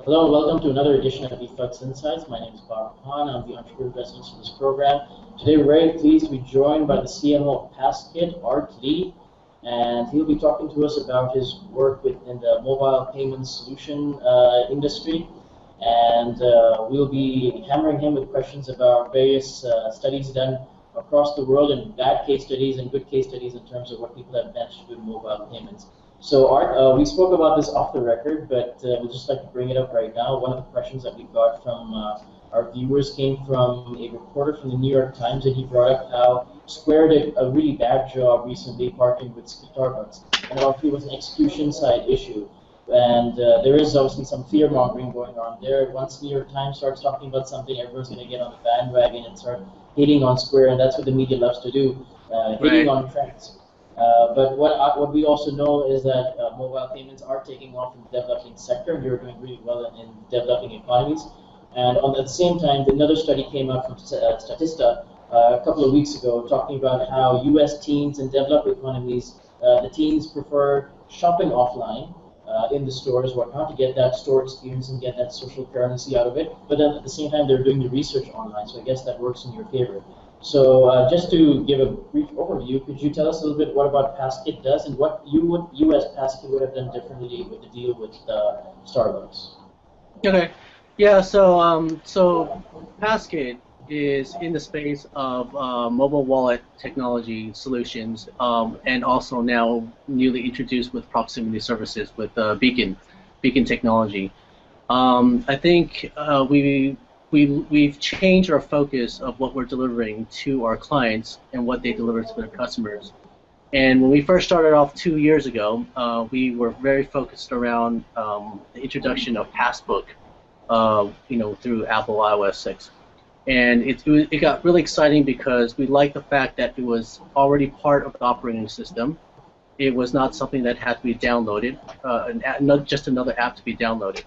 Hello, welcome to another edition of Ephlux Insights. My name is Barak Khan. I'm the entrepreneur resident for this program. Today, we're very pleased to be joined by the CMO of Passkit, Art Lee, and he'll be talking to us about his work within the mobile payment solution industry. And we'll be hammering him with questions about various studies done across the world, and bad case studies and good case studies in terms of what people have managed to do with mobile payments. So Art, we spoke about this off the record, but we'd just like to bring it up right now. One of the questions that we got from our viewers came from a reporter from the New York Times, and he brought up how Square did a really bad job recently partnering with Starbucks, and obviously it was an execution side issue. And there is obviously some fear mongering going on there. Once New York Times starts talking about something, everyone's going to get on the bandwagon and start hating on Square, and that's what the media loves to do, hating on trends. But what we also know is that mobile payments are taking off in the developing sector. You're doing really well in developing economies. And at the same time, another study came out from Statista a couple of weeks ago talking about how U.S. teens in developed economies, the teens prefer shopping offline in the stores, whatnot, to get that store experience and get that social currency out of it. But then at the same time, they're doing the research online, so I guess that works in your favor. So just to give a brief overview, could you tell us a little bit what about Passkit does and what you as Passkit would have done differently with the deal with Starbucks? Okay, yeah. So Passkit is in the space of mobile wallet technology solutions, and also now newly introduced with proximity services with Beacon technology. I think we've changed our focus of what we're delivering to our clients and what they deliver to their customers. And when we first started off 2 years ago, we were very focused around the introduction of Passbook, through Apple iOS 6. And it got really exciting because we liked the fact that it was already part of the operating system. It was not something that had to be downloaded, not just another app to be downloaded.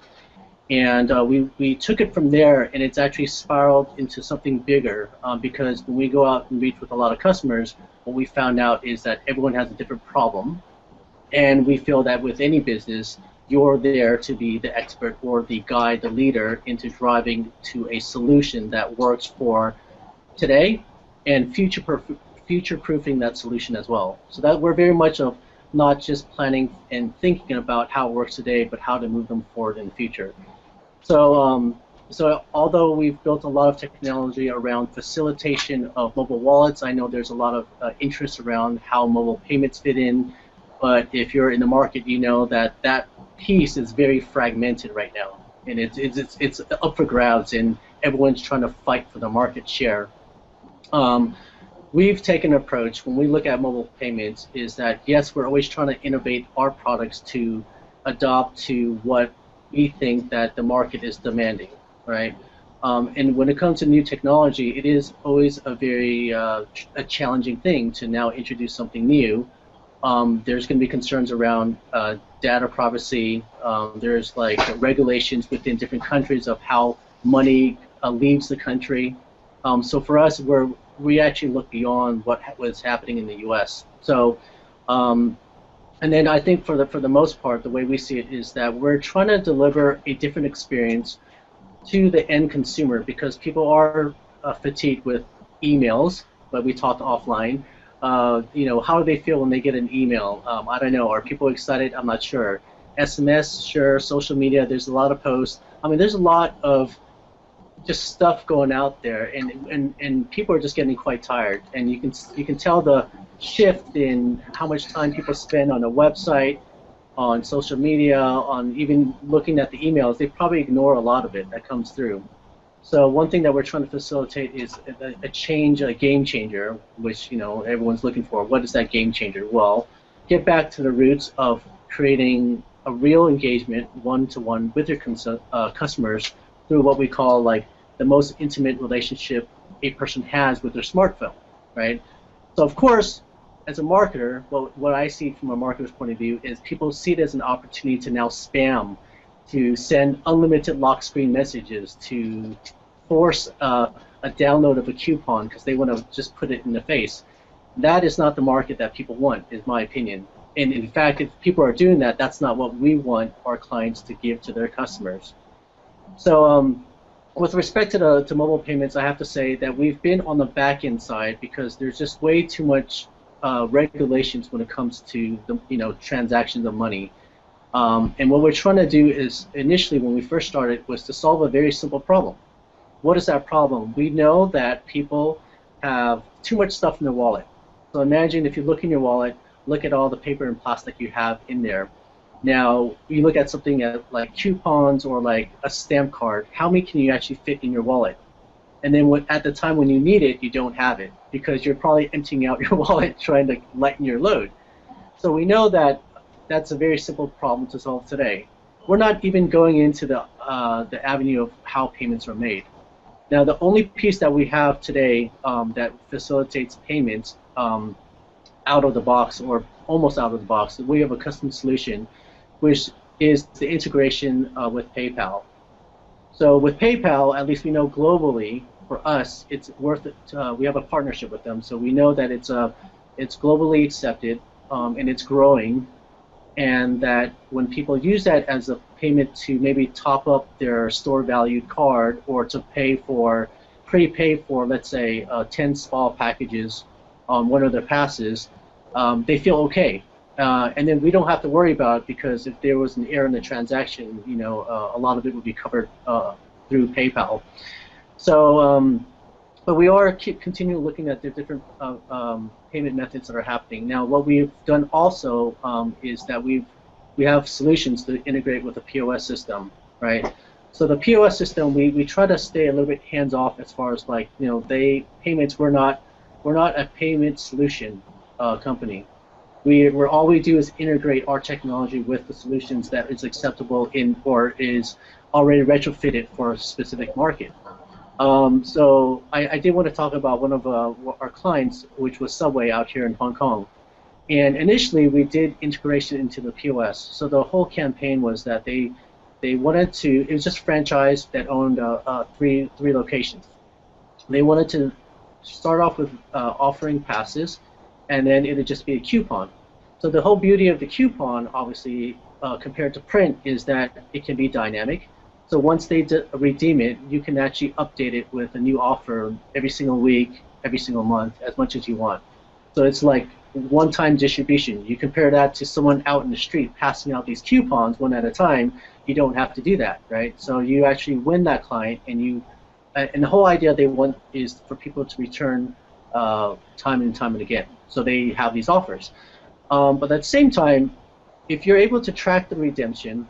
And we took it from there, and it's actually spiraled into something bigger because when we go out and meet with a lot of customers, what we found out is that everyone has a different problem, and we feel that with any business, you're there to be the expert or the guide, the leader into driving to a solution that works for today and future-proofing that solution as well. So that we're very much of not just planning and thinking about how it works today, but how to move them forward in the future. So although we've built a lot of technology around facilitation of mobile wallets, I know there's a lot of interest around how mobile payments fit in. But if you're in the market, you know that that piece is very fragmented right now, and it's up for grabs, and everyone's trying to fight for the market share. We've taken an approach when we look at mobile payments is that yes, we're always trying to innovate our products to adopt to what we think that the market is demanding, right? And when it comes to new technology, it is always a very a challenging thing to now introduce something new. There's going to be concerns around data privacy. There's like regulations within different countries of how money leaves the country. So for us, we actually look beyond what was happening in the U.S. So, and then I think for the most part, the way we see it is that we're trying to deliver a different experience to the end consumer because people are fatigued with emails, but we talked offline. How do they feel when they get an email? I don't know. Are people excited? I'm not sure. SMS, sure. Social media, there's a lot of posts. I mean, there's a lot of just stuff going out there, and people are just getting quite tired. And you can tell the shift in how much time people spend on a website, on social media, on even looking at the emails. They probably ignore a lot of it that comes through. So one thing that we're trying to facilitate is a game changer, which everyone's looking for. What is that game changer? Well, get back to the roots of creating a real engagement, one-to-one, with your customers through what we call like the most intimate relationship a person has with their smartphone, right? So of course, as a marketer, what I see from a marketer's point of view is people see it as an opportunity to now spam, to send unlimited lock screen messages, to force a download of a coupon because they want to just put it in the face. That is not the market that people want, is my opinion. And in fact, if people are doing that, that's not what we want our clients to give to their customers. So with respect to mobile payments, I have to say that we've been on the back end side because there's just way too much regulations when it comes to the transactions of money. And what we're trying to do is initially when we first started was to solve a very simple problem. What is that problem? We know that people have too much stuff in their wallet. So imagine if you look in your wallet, look at all the paper and plastic you have in there. Now, you look at something like coupons or like a stamp card, how many can you actually fit in your wallet? And then at the time when you need it, you don't have it because you're probably emptying out your wallet trying to lighten your load. So we know that that's a very simple problem to solve today. We're not even going into the avenue of how payments are made. Now, the only piece that we have today that facilitates payments out of the box or almost out of the box, we have a custom solution, which is the integration with PayPal. So with PayPal, at least we know globally, for us, it's worth it. We have a partnership with them, so we know that it's globally accepted and it's growing, and that when people use that as a payment to maybe top up their store valued card or to prepay for, let's say, 10 spa packages on one of their passes, they feel okay. And then we don't have to worry about it because if there was an error in the transaction, a lot of it would be covered through PayPal. So, but we are continuing looking at the different payment methods that are happening. Now, what we've done also is that we have solutions to integrate with the POS system, right? So the POS system, we try to stay a little bit hands-off as far as payments. We're not a payment solution company. All we do is integrate our technology with the solutions that is acceptable or is already retrofitted for a specific market. So I did want to talk about one of our clients, which was Subway out here in Hong Kong. And initially, we did integration into the POS. So the whole campaign was that they wanted to. It was just a franchise that owned three locations. They wanted to start off with offering passes, and then it would just be a coupon. So the whole beauty of the coupon, obviously, compared to print, is that it can be dynamic. So once they redeem it, you can actually update it with a new offer every single week, every single month, as much as you want. So it's like one-time distribution. You compare that to someone out in the street passing out these coupons one at a time. You don't have to do that, right? So you actually win that client, and the whole idea they want is for people to return time and time and again. So they have these offers. But at the same time, if you're able to track the redemption,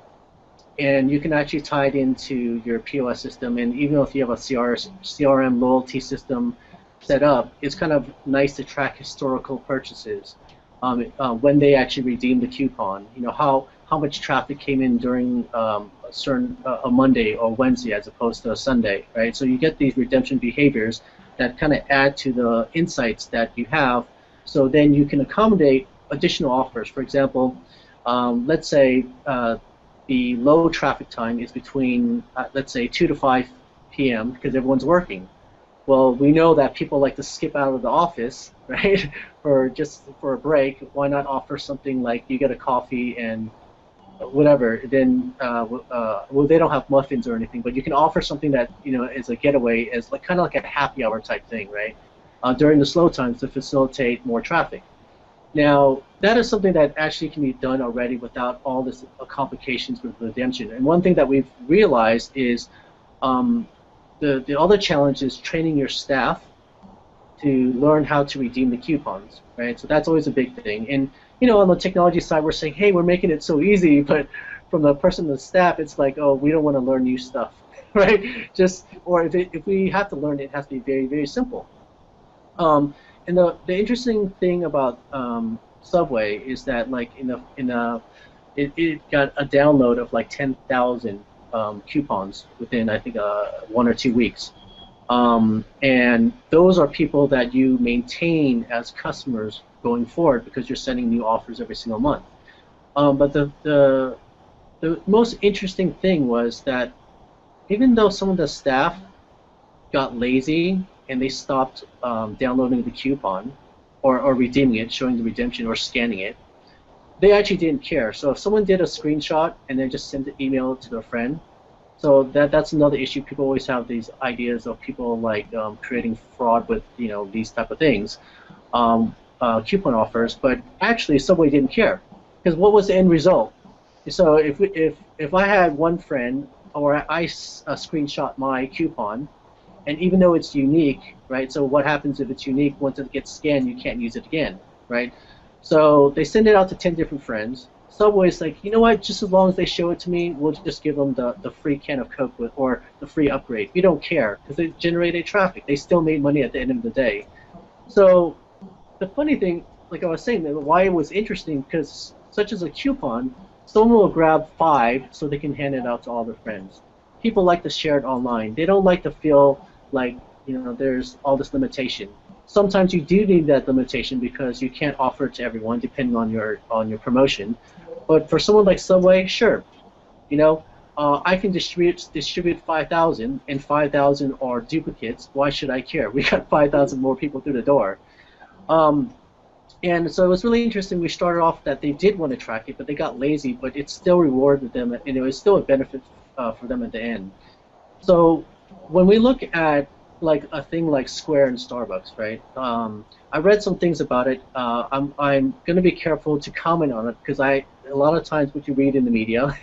and you can actually tie it into your POS system, and even if you have a CRM loyalty system set up, it's kind of nice to track historical purchases when they actually redeem the coupon. How much traffic came in during a Monday or Wednesday as opposed to a Sunday, right? So you get these redemption behaviors that kind of add to the insights that you have. So then you can accommodate additional offers. For example, let's say the low traffic time is between, let's say, 2 to 5 p.m. because everyone's working. Well, we know that people like to skip out of the office, right, for a break. Why not offer something like you get a coffee and whatever? Then, well, they don't have muffins or anything, but you can offer something that is a getaway, as kind of like a happy hour type thing, right, during the slow times to facilitate more traffic. Now, that is something that actually can be done already without all this complications with redemption. And one thing that we've realized is the other challenge is training your staff to learn how to redeem the coupons, right? So that's always a big thing. And on the technology side, we're saying, hey, we're making it so easy, but from the person in the staff, it's like, oh, we don't want to learn new stuff, right? Or if we have to learn it, it has to be very, very simple. And the interesting thing about Subway is that it got a download of like 10,000 coupons within, I think, 1 or 2 weeks. And those are people that you maintain as customers going forward because you're sending new offers every single month. But the most interesting thing was that even though some of the staff got lazy and they stopped downloading the coupon or redeeming it, showing the redemption or scanning it, they actually didn't care. So if someone did a screenshot and then just sent an email to their friend, So that's another issue. People always have these ideas of people like creating fraud with these type of things, coupon offers. But actually, Subway didn't care, because what was the end result? So if I had one friend, or I screenshot my coupon, and even though it's unique, right? So what happens if it's unique? Once it gets scanned, you can't use it again, right? So they send it out to 10 different friends. Subway's like, you know what? Just as long as they show it to me, we'll just give them the free can of Coke or the free upgrade. We don't care, because they generated traffic. They still made money at the end of the day. So the funny thing, like I was saying, that why it was interesting, because such as a coupon, someone will grab 5 so they can hand it out to all their friends. People like to share it online. They don't like to feel like there's all this limitation. Sometimes you do need that limitation because you can't offer it to everyone depending on your promotion. But for someone like Subway, sure, I can distribute 5,000, and 5,000 are duplicates. Why should I care? We got 5,000 more people through the door. And so it was really interesting. We started off that they did want to track it, but they got lazy. But it still rewarded them, and it was still a benefit for them at the end. So when we look at like a thing like Square and Starbucks, right? I read some things about it. I'm going to be careful to comment on it, because a lot of times what you read in the media,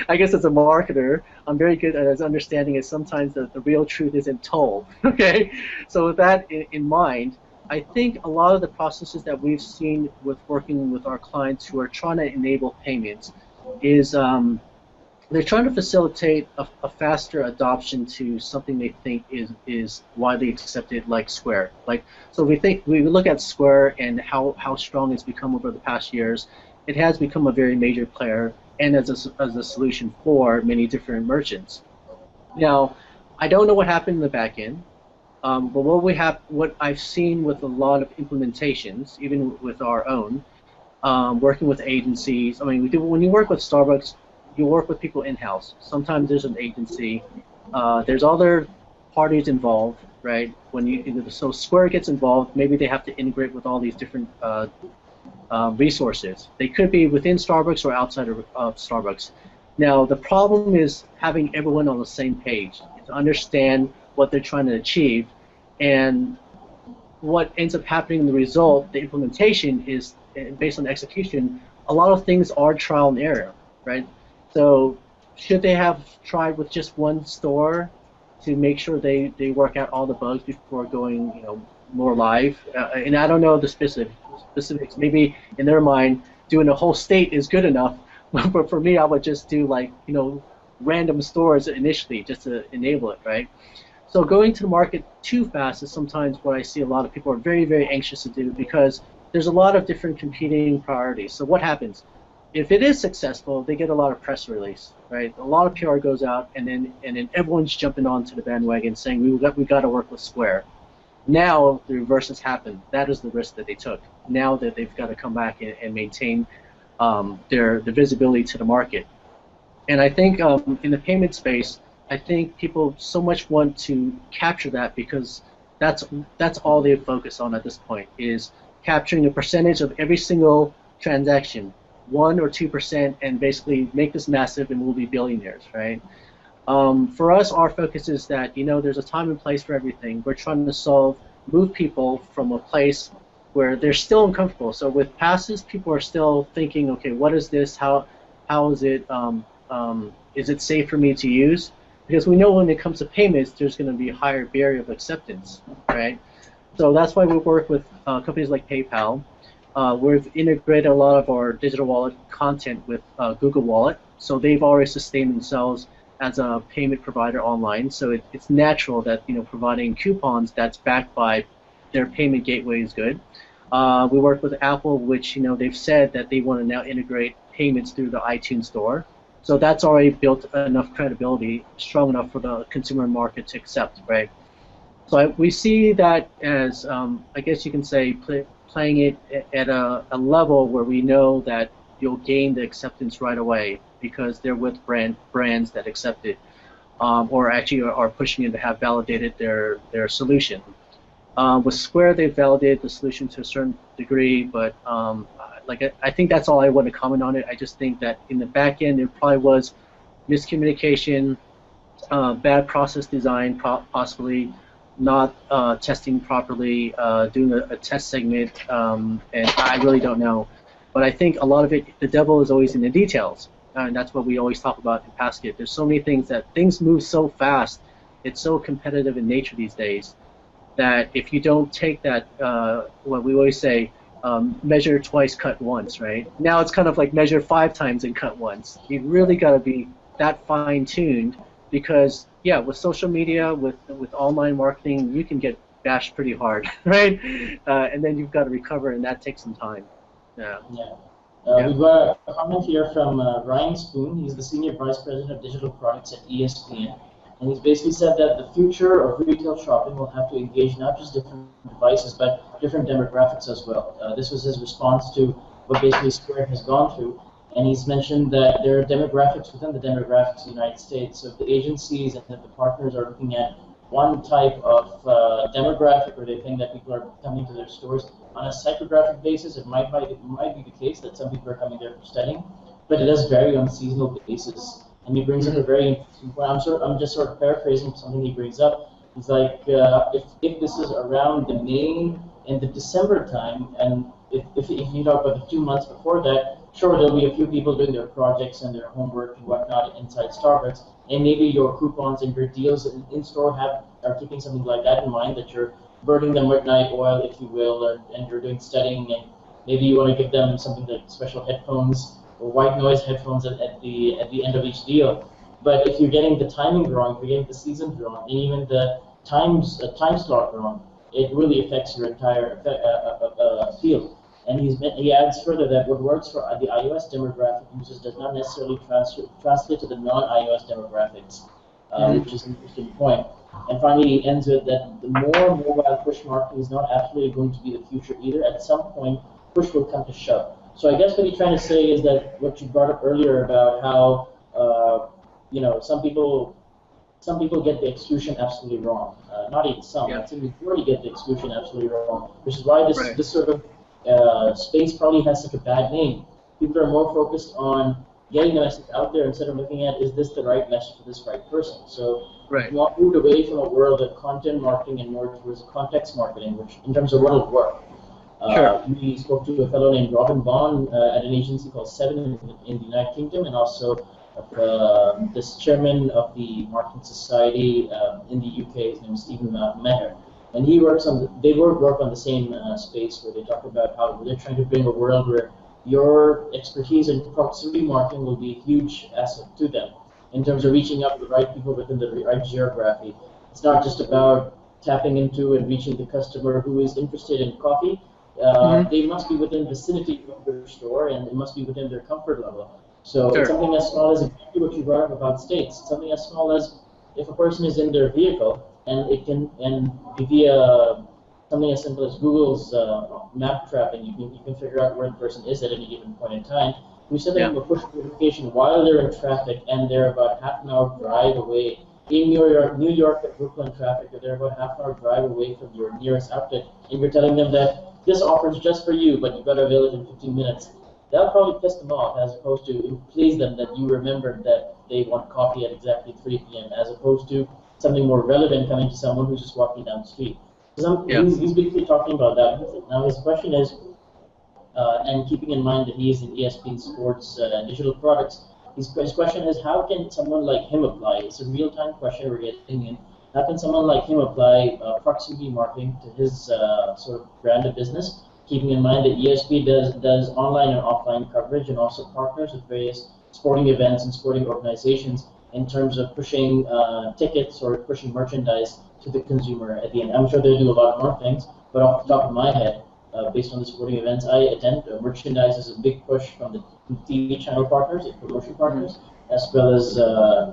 I guess as a marketer, I'm very good at understanding is sometimes the real truth isn't told. Okay, so with that in mind, I think a lot of the processes that we've seen with working with our clients who are trying to enable payments is they're trying to facilitate a faster adoption to something they think is widely accepted, like Square. So we look at Square and how strong it's become over the past years. It has become a very major player, and as a solution for many different merchants. Now, I don't know what happened in the back end, but what I've seen with a lot of implementations, even with our own, working with agencies. I mean, when you work with Starbucks, you work with people in-house. Sometimes there's an agency. There's other parties involved, right? So Square gets involved, maybe they have to integrate with all these different resources. They could be within Starbucks or outside of Starbucks. Now, the problem is having everyone on the same page to understand what they're trying to achieve, and what ends up happening in the result, the implementation is based on execution. A lot of things are trial and error, right? So should they have tried with just one store to make sure they work out all the bugs before going more live? And I don't know the specifics. Maybe in their mind, doing a whole state is good enough. But for me, I would just do random stores initially just to enable it, right? So going to the market too fast is sometimes what I see a lot of people are very, very anxious to do, because there's a lot of different competing priorities. So what happens? If it is successful, they get a lot of press release, right? A lot of PR goes out, and then everyone's jumping onto the bandwagon saying we got to work with Square. Now the reverse has happened. That is the risk that they took. Now that they've got to come back and maintain the visibility to the market. And I think in the payment space, I think people so much want to capture that, because that's all they focus on at this point, is capturing a percentage of every single transaction, 1 or 2%, and basically make this massive, and we'll be billionaires, right? For us, our focus is that there's a time and place for everything. We're trying to move people from a place where they're still uncomfortable. So with passes, people are still thinking, okay, what is this? How is it? Is it safe for me to use? Because we know when it comes to payments, there's going to be a higher barrier of acceptance, right? So that's why we work with companies like PayPal. We've integrated a lot of our digital wallet content with Google Wallet, so they've already sustained themselves as a payment provider online. So it's natural that providing coupons that's backed by their payment gateway is good. We work with Apple, which they've said that they want to now integrate payments through the iTunes Store. So that's already built enough credibility, strong enough for the consumer market to accept, right? So we see that as, I guess you can say, playing it at a level where we know that you'll gain the acceptance right away, because they're with brands that accept it, or actually are pushing it to have validated their solution. With Square, they've validated the solution to a certain degree, but I think that's all I want to comment on it. I just think that in the back end, there probably was miscommunication, bad process design, possibly not testing properly, doing a test segment, and I really don't know. But I think a lot of it, the devil is always in the details, and that's what we always talk about in Passkit. There's so many things that things move so fast. It's so competitive in nature these days that if you don't take that, what we always say, measure twice, cut once, right? Now it's kind of like measure 5 times and cut once. You really got to be that fine-tuned because, yeah, with social media, with online marketing, you can get bashed pretty hard, right? And then you've got to recover, and that takes some time. Yeah. Yeah. We've got a comment here from Ryan Spoon. He's the Senior Vice President of Digital Products at ESPN. And he's basically said that the future of retail shopping will have to engage not just different devices, but different demographics as well. This was his response to what basically Square has gone through. And he's mentioned that there are demographics within the demographics of the United States. So if the agencies and if the partners are looking at one type of demographic, or they think that people are coming to their stores on a psychographic basis, it might be the case that some people are coming there for studying, but it does vary on a seasonal basis. And he brings up a very interesting point. I'm just sort of paraphrasing something he brings up. He's like, if this is around the May and the December time, and if you talk about the 2 months before that, sure, there'll be a few people doing their projects and their homework and whatnot inside Starbucks, and maybe your coupons and your deals in store are keeping something like that in mind, that you're burning them midnight oil, if you will, and you're doing studying, and maybe you want to give them something like special headphones or white noise headphones at the end of each deal. But if you're getting the timing wrong, if you're getting the season wrong, and even the time slot wrong, it really affects your entire field. And he adds further that what works for the iOS demographic users does not necessarily translate to the non-iOS demographics, which is an interesting point. And finally, he ends with that the more mobile push marketing is not absolutely going to be the future either. At some point, push will come to shove. So I guess what he's trying to say is that what you brought up earlier about how some people get the execution absolutely wrong. Not even some. I think the majority get the execution absolutely wrong, which is why this sort of space probably has such a bad name. People are more focused on getting the message out there instead of looking at, is this the right message for this right person? So we moved away from a world of content marketing and more towards context marketing, which in terms of what will work. We spoke to a fellow named Robin Bond at an agency called Seven in the United Kingdom, and also this chairman of the Marketing Society in the UK. His name is Stephen Meher. And he works on they work on the same space where they talk about how they're trying to bring a world where your expertise in proximity marketing will be a huge asset to them in terms of reaching out to the right people within the right geography. It's not just about tapping into and reaching the customer who is interested in coffee. They must be within the vicinity of their store, and it must be within their comfort level. So it's something as small as exactly what you brought up about states. It's something as small as if a person is in their vehicle, and it can via something as simple as Google's map tracking, you can figure out where the person is at any given point in time. We send them a push notification while they're in traffic, and they're about half an hour drive away. In New York at Brooklyn traffic, they're about half an hour drive away from your nearest outlet, and you're telling them that this offer is just for you, but you've got to avail it in 15 minutes. That'll probably piss them off, as opposed to it please them that you remembered that they want coffee at exactly 3 p.m., as opposed to something more relevant coming to someone who's just walking down the street. He's basically talking about that. Now his question is, and keeping in mind that he is in ESPN Sports digital products, his question is, how can someone like him apply? It's a real-time question we're getting in. How can someone like him apply proximity marketing to his sort of brand of business, keeping in mind that ESP does online and offline coverage and also partners with various sporting events and sporting organizations in terms of pushing tickets or pushing merchandise to the consumer at the end. I'm sure they'll do a lot more things, but off the top of my head, based on the sporting events I attend, merchandise is a big push from the TV channel partners and promotion partners, as well as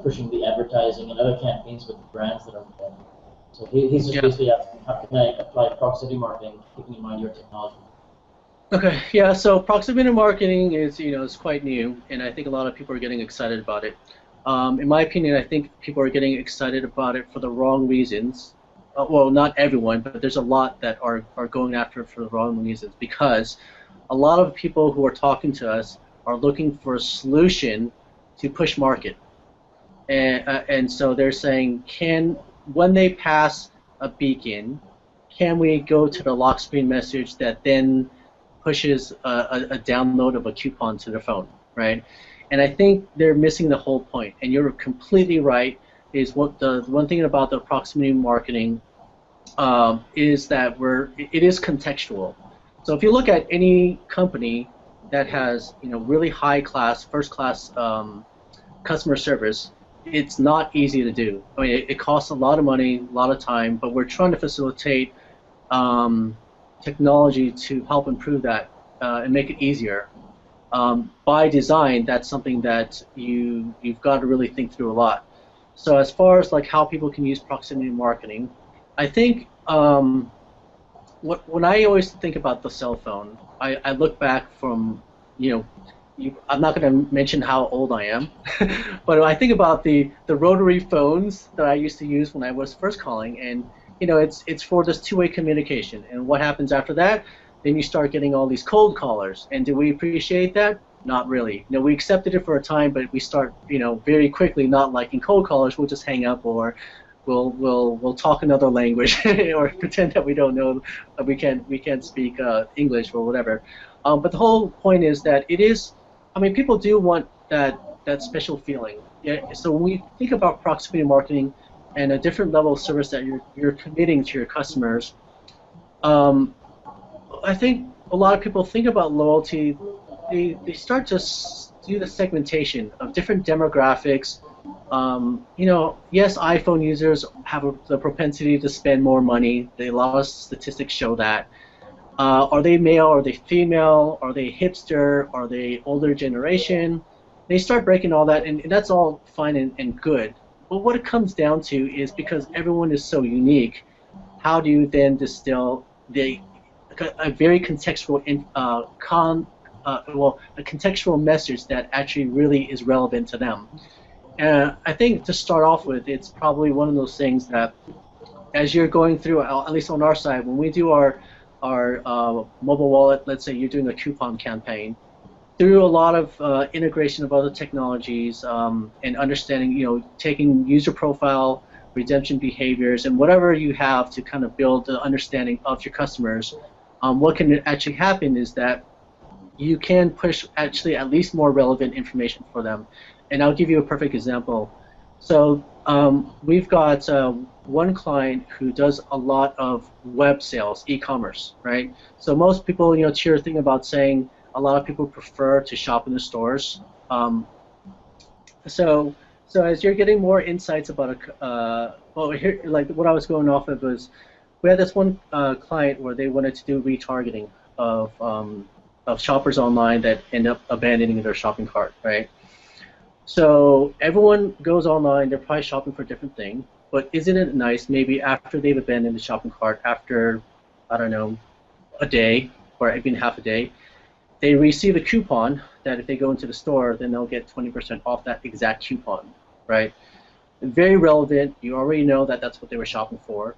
pushing the advertising and other campaigns with the brands that are involved. So he's just basically asking, how can I apply proximity marketing, keeping in mind your technology? Okay, yeah, so proximity marketing is, is quite new, and I think a lot of people are getting excited about it. In my opinion, I think people are getting excited about it for the wrong reasons. Well, not everyone, but there's a lot that are going after it for the wrong reasons, because a lot of people who are talking to us are looking for a solution to push market. and so they're saying, when they pass a beacon, can we go to the lock screen message that then pushes a download of a coupon to their phone, right? And I think they're missing the whole point. And you're completely right. Is what the one thing about the proximity marketing is that it is contextual. So if you look at any company that has really high class, first class customer service, it's not easy to do. I mean, it costs a lot of money, a lot of time, but we're trying to facilitate technology to help improve that and make it easier. By design, that's something that you've got to really think through a lot. So as far as like how people can use proximity marketing, I think when I always think about the cell phone, I look back from I'm not going to mention how old I am, but I think about the rotary phones that I used to use when I was first calling, and it's for this two-way communication. And what happens after that? Then you start getting all these cold callers. And do we appreciate that? Not really. We accepted it for a time, but we start very quickly not liking cold callers. We'll just hang up, or we'll talk another language, or pretend that we don't know, we can't speak English or whatever. But the whole point is that it is. I mean, people do want that special feeling. Yeah. So when we think about proximity marketing and a different level of service that you're committing to your customers, I think a lot of people think about loyalty. They start to do the segmentation of different demographics. Yes, iPhone users have the propensity to spend more money. A lot of statistics show that. Are they male? Are they female? Are they hipster? Are they older generation? They start breaking all that, and that's all fine and good. But what it comes down to is, because everyone is so unique, how do you then distill a very contextual a contextual message that actually really is relevant to them? And I think to start off with, it's probably one of those things that, as you're going through, at least on our side, when we do our mobile wallet, let's say you're doing a coupon campaign, through a lot of integration of other technologies and understanding, taking user profile, redemption behaviors, and whatever you have to kind of build the understanding of your customers, what can actually happen is that you can push actually at least more relevant information for them. And I'll give you a perfect example. So we've got one client who does a lot of web sales, e-commerce, right? So most people, to your thing about saying a lot of people prefer to shop in the stores. So as you're getting more insights about here, like what I was going off of was, we had this one client where they wanted to do retargeting of shoppers online that end up abandoning their shopping cart, right? So everyone goes online, they're probably shopping for a different thing, but isn't it nice maybe after they've abandoned the shopping cart, after, I don't know, a day or even half a day, they receive a coupon that if they go into the store, then they'll get 20% off that exact coupon, right? Very relevant. You already know that that's what they were shopping for.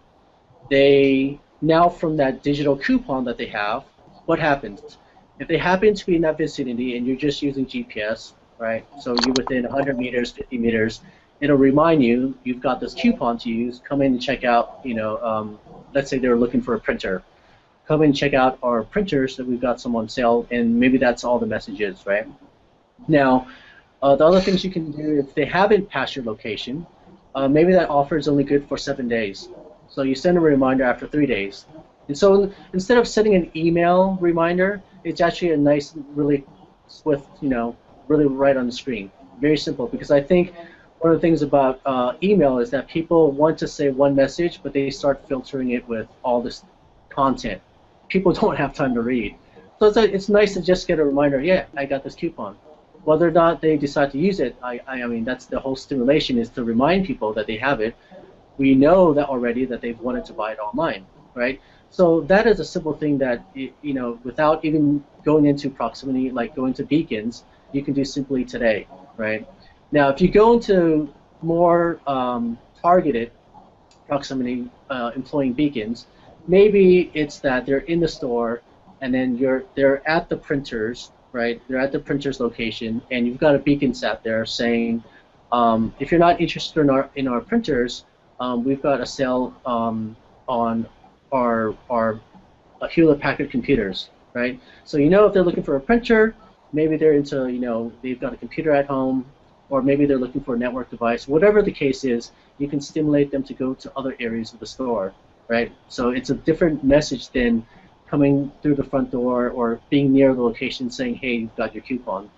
They now, from that digital coupon that they have, what happens? If they happen to be in that vicinity and you're just using GPS, right? So you're within 100 meters, 50 meters, it'll remind you you've got this coupon to use. Come in and check out, let's say they're looking for a printer. Come in and check out our printers that we've got some on sale, and maybe that's all the message is, right? Now, the other things you can do, if they haven't passed your location, maybe that offer is only good for 7 days. So you send a reminder after 3 days. And so instead of sending an email reminder, it's actually a nice, really swift, really right on the screen. Very simple, because I think one of the things about email is that people want to say one message, but they start filtering it with all this content. People don't have time to read. So it's nice to just get a reminder, yeah, I got this coupon. Whether or not they decide to use it, I mean, that's the whole stimulation, is to remind people that they have it. We know that already that they've wanted to buy it online, right? So that is a simple thing that, without even going into proximity, like going to beacons, you can do simply today, right? Now, if you go into more targeted proximity employing beacons, maybe it's that they're in the store and then they're at the printers, right? They're at the printer's location, and you've got a beacon sat there saying, If you're not interested in our printers, we've got a sale on our Hewlett Packard computers, right? So if they're looking for a printer, maybe they're into they've got a computer at home, or maybe they're looking for a network device. Whatever the case is, you can stimulate them to go to other areas of the store, right? So it's a different message than coming through the front door or being near the location saying, hey, you've got your coupon.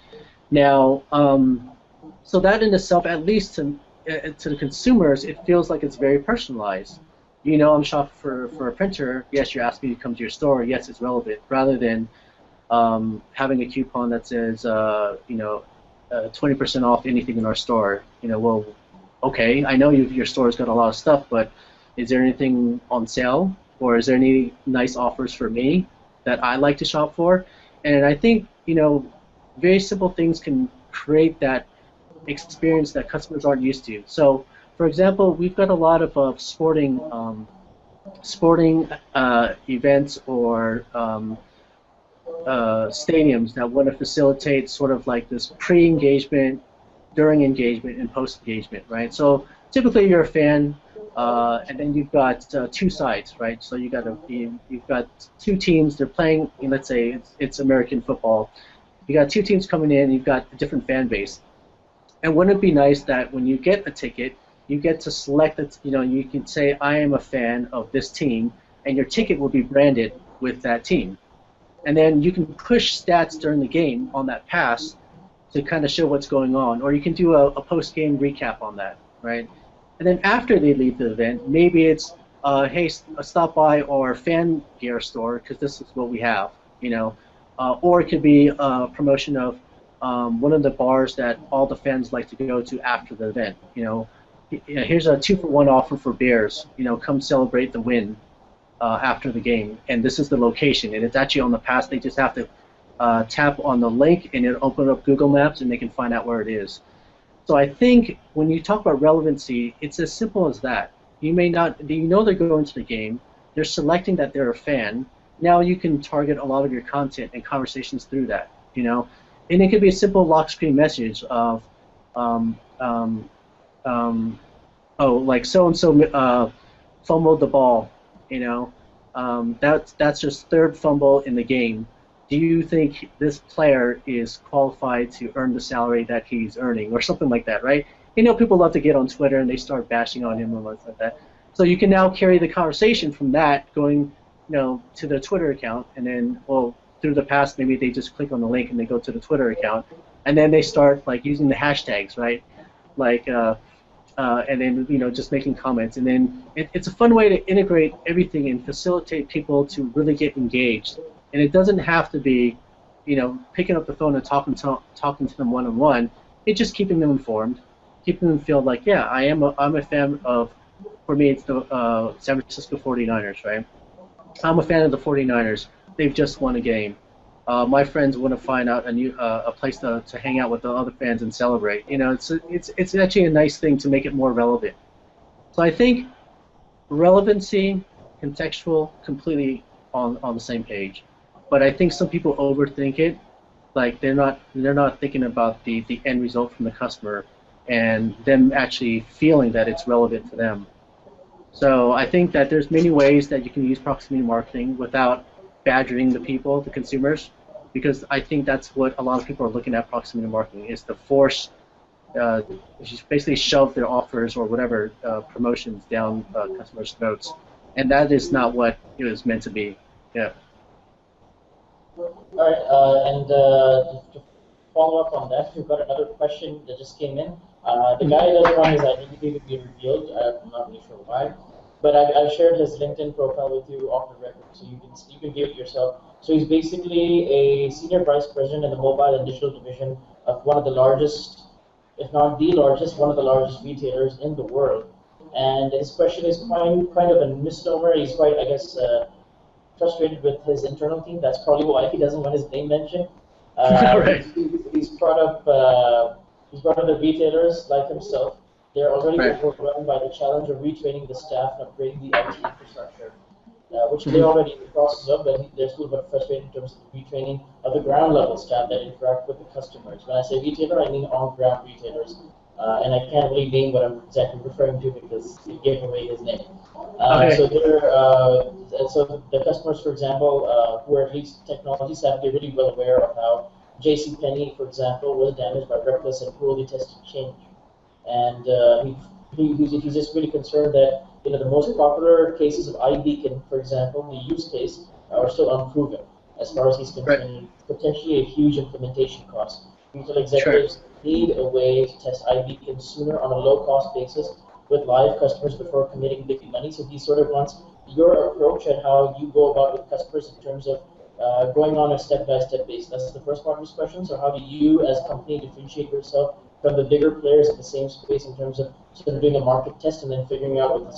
Now, so that in itself, at least to the consumers, it feels like it's very personalized. I'm shopping for a printer. Yes, you're asking me to come to your store. Yes, it's relevant. Rather than having a coupon that says, 20% off anything in our store. Well, okay, I know your store's got a lot of stuff, but is there anything on sale, or is there any nice offers for me that I like to shop for? And I think very simple things can create that experience that customers aren't used to. So, for example, we've got a lot of sporting events or stadiums that want to facilitate sort of like this pre-engagement, during engagement, and post-engagement, right? So typically you're a fan, and then you've got two sides, right? So you've got two teams. They're playing. Let's say it's American football. You got two teams coming in. You've got a different fan base. And wouldn't it be nice that when you get a ticket, you get to select it? You can say, I am a fan of this team, and your ticket will be branded with that team. And then you can push stats during the game on that pass to kind of show what's going on, or you can do a post-game recap on that, right? And then after they leave the event, maybe it's, hey, stop by our fan gear store because this is what we have, or it could be a promotion of one of the bars that all the fans like to go to after the event. Here's a 2-for-1 offer for beers. Come celebrate the win after the game, and this is the location, and it's actually on the pass. They just have to tap on the link, and it'll open up Google Maps, and they can find out where it is. So I think when you talk about relevancy, it's as simple as that. You may not, they're going to the game, they're selecting that they're a fan. Now you can target a lot of your content and conversations through that, and it could be a simple lock screen message of, like so and so fumbled the ball. That's just third fumble in the game. Do you think this player is qualified to earn the salary that he's earning, or something like that, right? People love to get on Twitter and they start bashing on him and stuff like that. So you can now carry the conversation from that going, to the Twitter account, and then, well, through the past, maybe they just click on the link and they go to the Twitter account, and then they start like using the hashtags, right? Like, and then just making comments, and then it's a fun way to integrate everything and facilitate people to really get engaged. And it doesn't have to be, picking up the phone and talking to them one-on-one. It's just keeping them informed, keeping them feel like, yeah, I'm a fan of. For me, it's the San Francisco 49ers, right? I'm a fan of the 49ers. They've just won a game. My friends want to find out a place to hang out with the other fans and celebrate. It's actually a nice thing to make it more relevant. So I think relevancy, contextual, completely on the same page. But I think some people overthink it. Like they're not thinking about the end result from the customer and them actually feeling that it's relevant to them. So I think that there's many ways that you can use proximity marketing without badgering the people, the consumers, because I think that's what a lot of people are looking at proximity marketing, is to force, just basically shove their offers or whatever promotions down customers' throats, and that is not what it was meant to be. Yeah. All right, and to follow up on that, we've got another question that just came in. The guy doesn't want his identity to be revealed. I'm not really sure why, but I've shared his LinkedIn profile with you off the record, so you can view it yourself. So he's basically a senior vice president in the mobile and digital division of one of the largest, if not the largest, one of the largest retailers in the world. And his question is kind of a misnomer. He's quite, I guess, frustrated with his internal team. That's probably why he doesn't want his name mentioned. Right. He's brought up the retailers like himself. They're already overwhelmed by the challenge of retraining the staff and upgrading the IT infrastructure, which they're already in the process of, but they're still a bit frustrated in terms of the retraining of the ground level staff that interact with the customers. When I say retailer, I mean on-ground retailers. and I can't really name what I'm exactly referring to because it gave away his name. Okay. So the customers, for example, who are at least technology savvy, they're really well aware of how JCPenney, for example, was damaged by reckless and poorly tested change. And he's just really concerned that the most popular cases of iBeacon, for example, the use case, are still unproven. As far as he's concerned, potentially a huge implementation cost. Retail executives need a way to test iBeacon sooner on a low-cost basis with live customers before committing big money. So he sort of wants your approach and how you go about with customers in terms of going on a step-by-step basis. That's the first part of his question. So how do you, as a company, differentiate yourself from the bigger players in the same space in terms of sort of doing a market test and then figuring out what the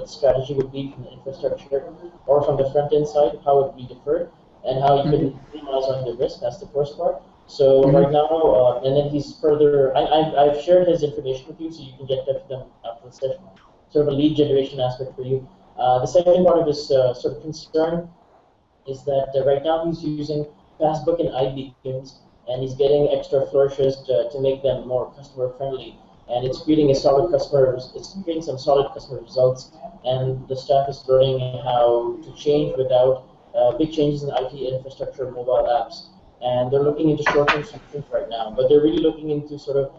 strategy would be from the infrastructure or from the front-end side, how it would be deferred, and how you can minimize on the risk? That's the first part. So right now, and then he's further, I've shared his information with you so you can get in touch with them after the session. Sort of a lead generation aspect for you. The second part of his sort of concern is that right now he's using Passbook and iBeacons, and he's getting extra flourishes to make them more customer friendly. And it's creating some solid customer results, and the staff is learning how to change without big changes in IT infrastructure, mobile apps. And they're looking into short-term solutions right now, but they're really looking into sort of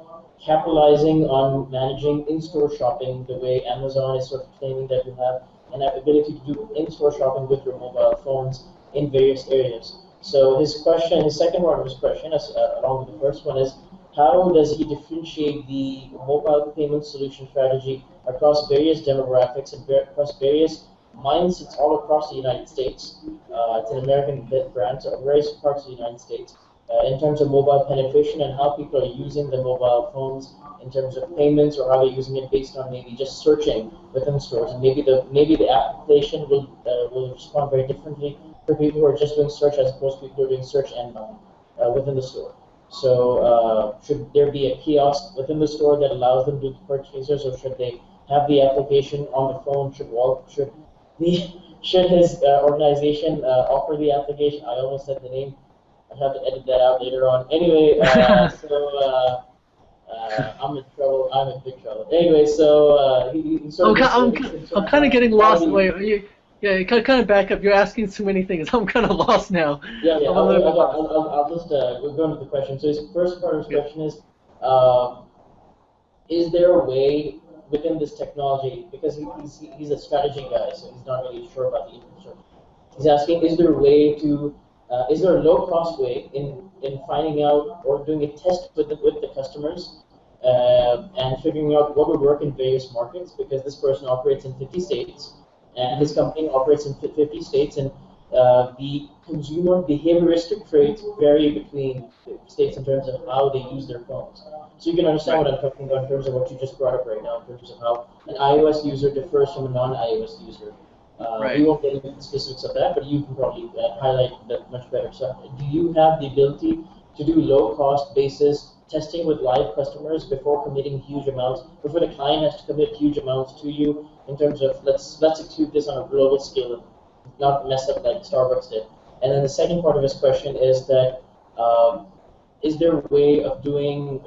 capitalizing on managing in-store shopping the way Amazon is sort of claiming that you have an ability to do in-store shopping with your mobile phones in various areas. So his second part of his question, along with the first one, is how does he differentiate the mobile payment solution strategy across various demographics and across various mindsets all across the United States? It's an American brand, so various parts of the United States. In terms of mobile penetration and how people are using the mobile phones in terms of payments, or how they're using it based on maybe just searching within stores, and maybe the application will respond very differently for people who are just doing search as opposed to people who are doing search and within the store. So should there be a kiosk within the store that allows them to purchasers, or should they have the application on the phone? Should his organization offer the application? I almost said the name. I have to edit that out later on. Anyway, I'm in trouble. I'm in big trouble. Anyway, so he sort of. I'm kind of getting lost. Wait, kind of back up. You're asking too many things. I'm kind of lost now. Yeah. I'll just we'll go into the question. So his first part of his question is there a way within this technology, because he's a strategy guy, so he's not really sure about the infrastructure. He's asking, is there a low-cost way in finding out or doing a test with the customers and figuring out what would work in various markets, because this person operates in 50 states and his company operates in 50 states, and the consumer behavioristic traits vary between states in terms of how they use their phones. So you can understand what I'm talking about in terms of what you just brought up right now, in terms of how an iOS user differs from a non-iOS user. We won't get into the specifics of that, but you can probably highlight that much better. So do you have the ability to do low-cost basis testing with live customers before committing huge amounts, before the client has to commit huge amounts to you, in terms of let's execute this on a global scale, not mess up like Starbucks did? And then the second part of his question is that is there a way of doing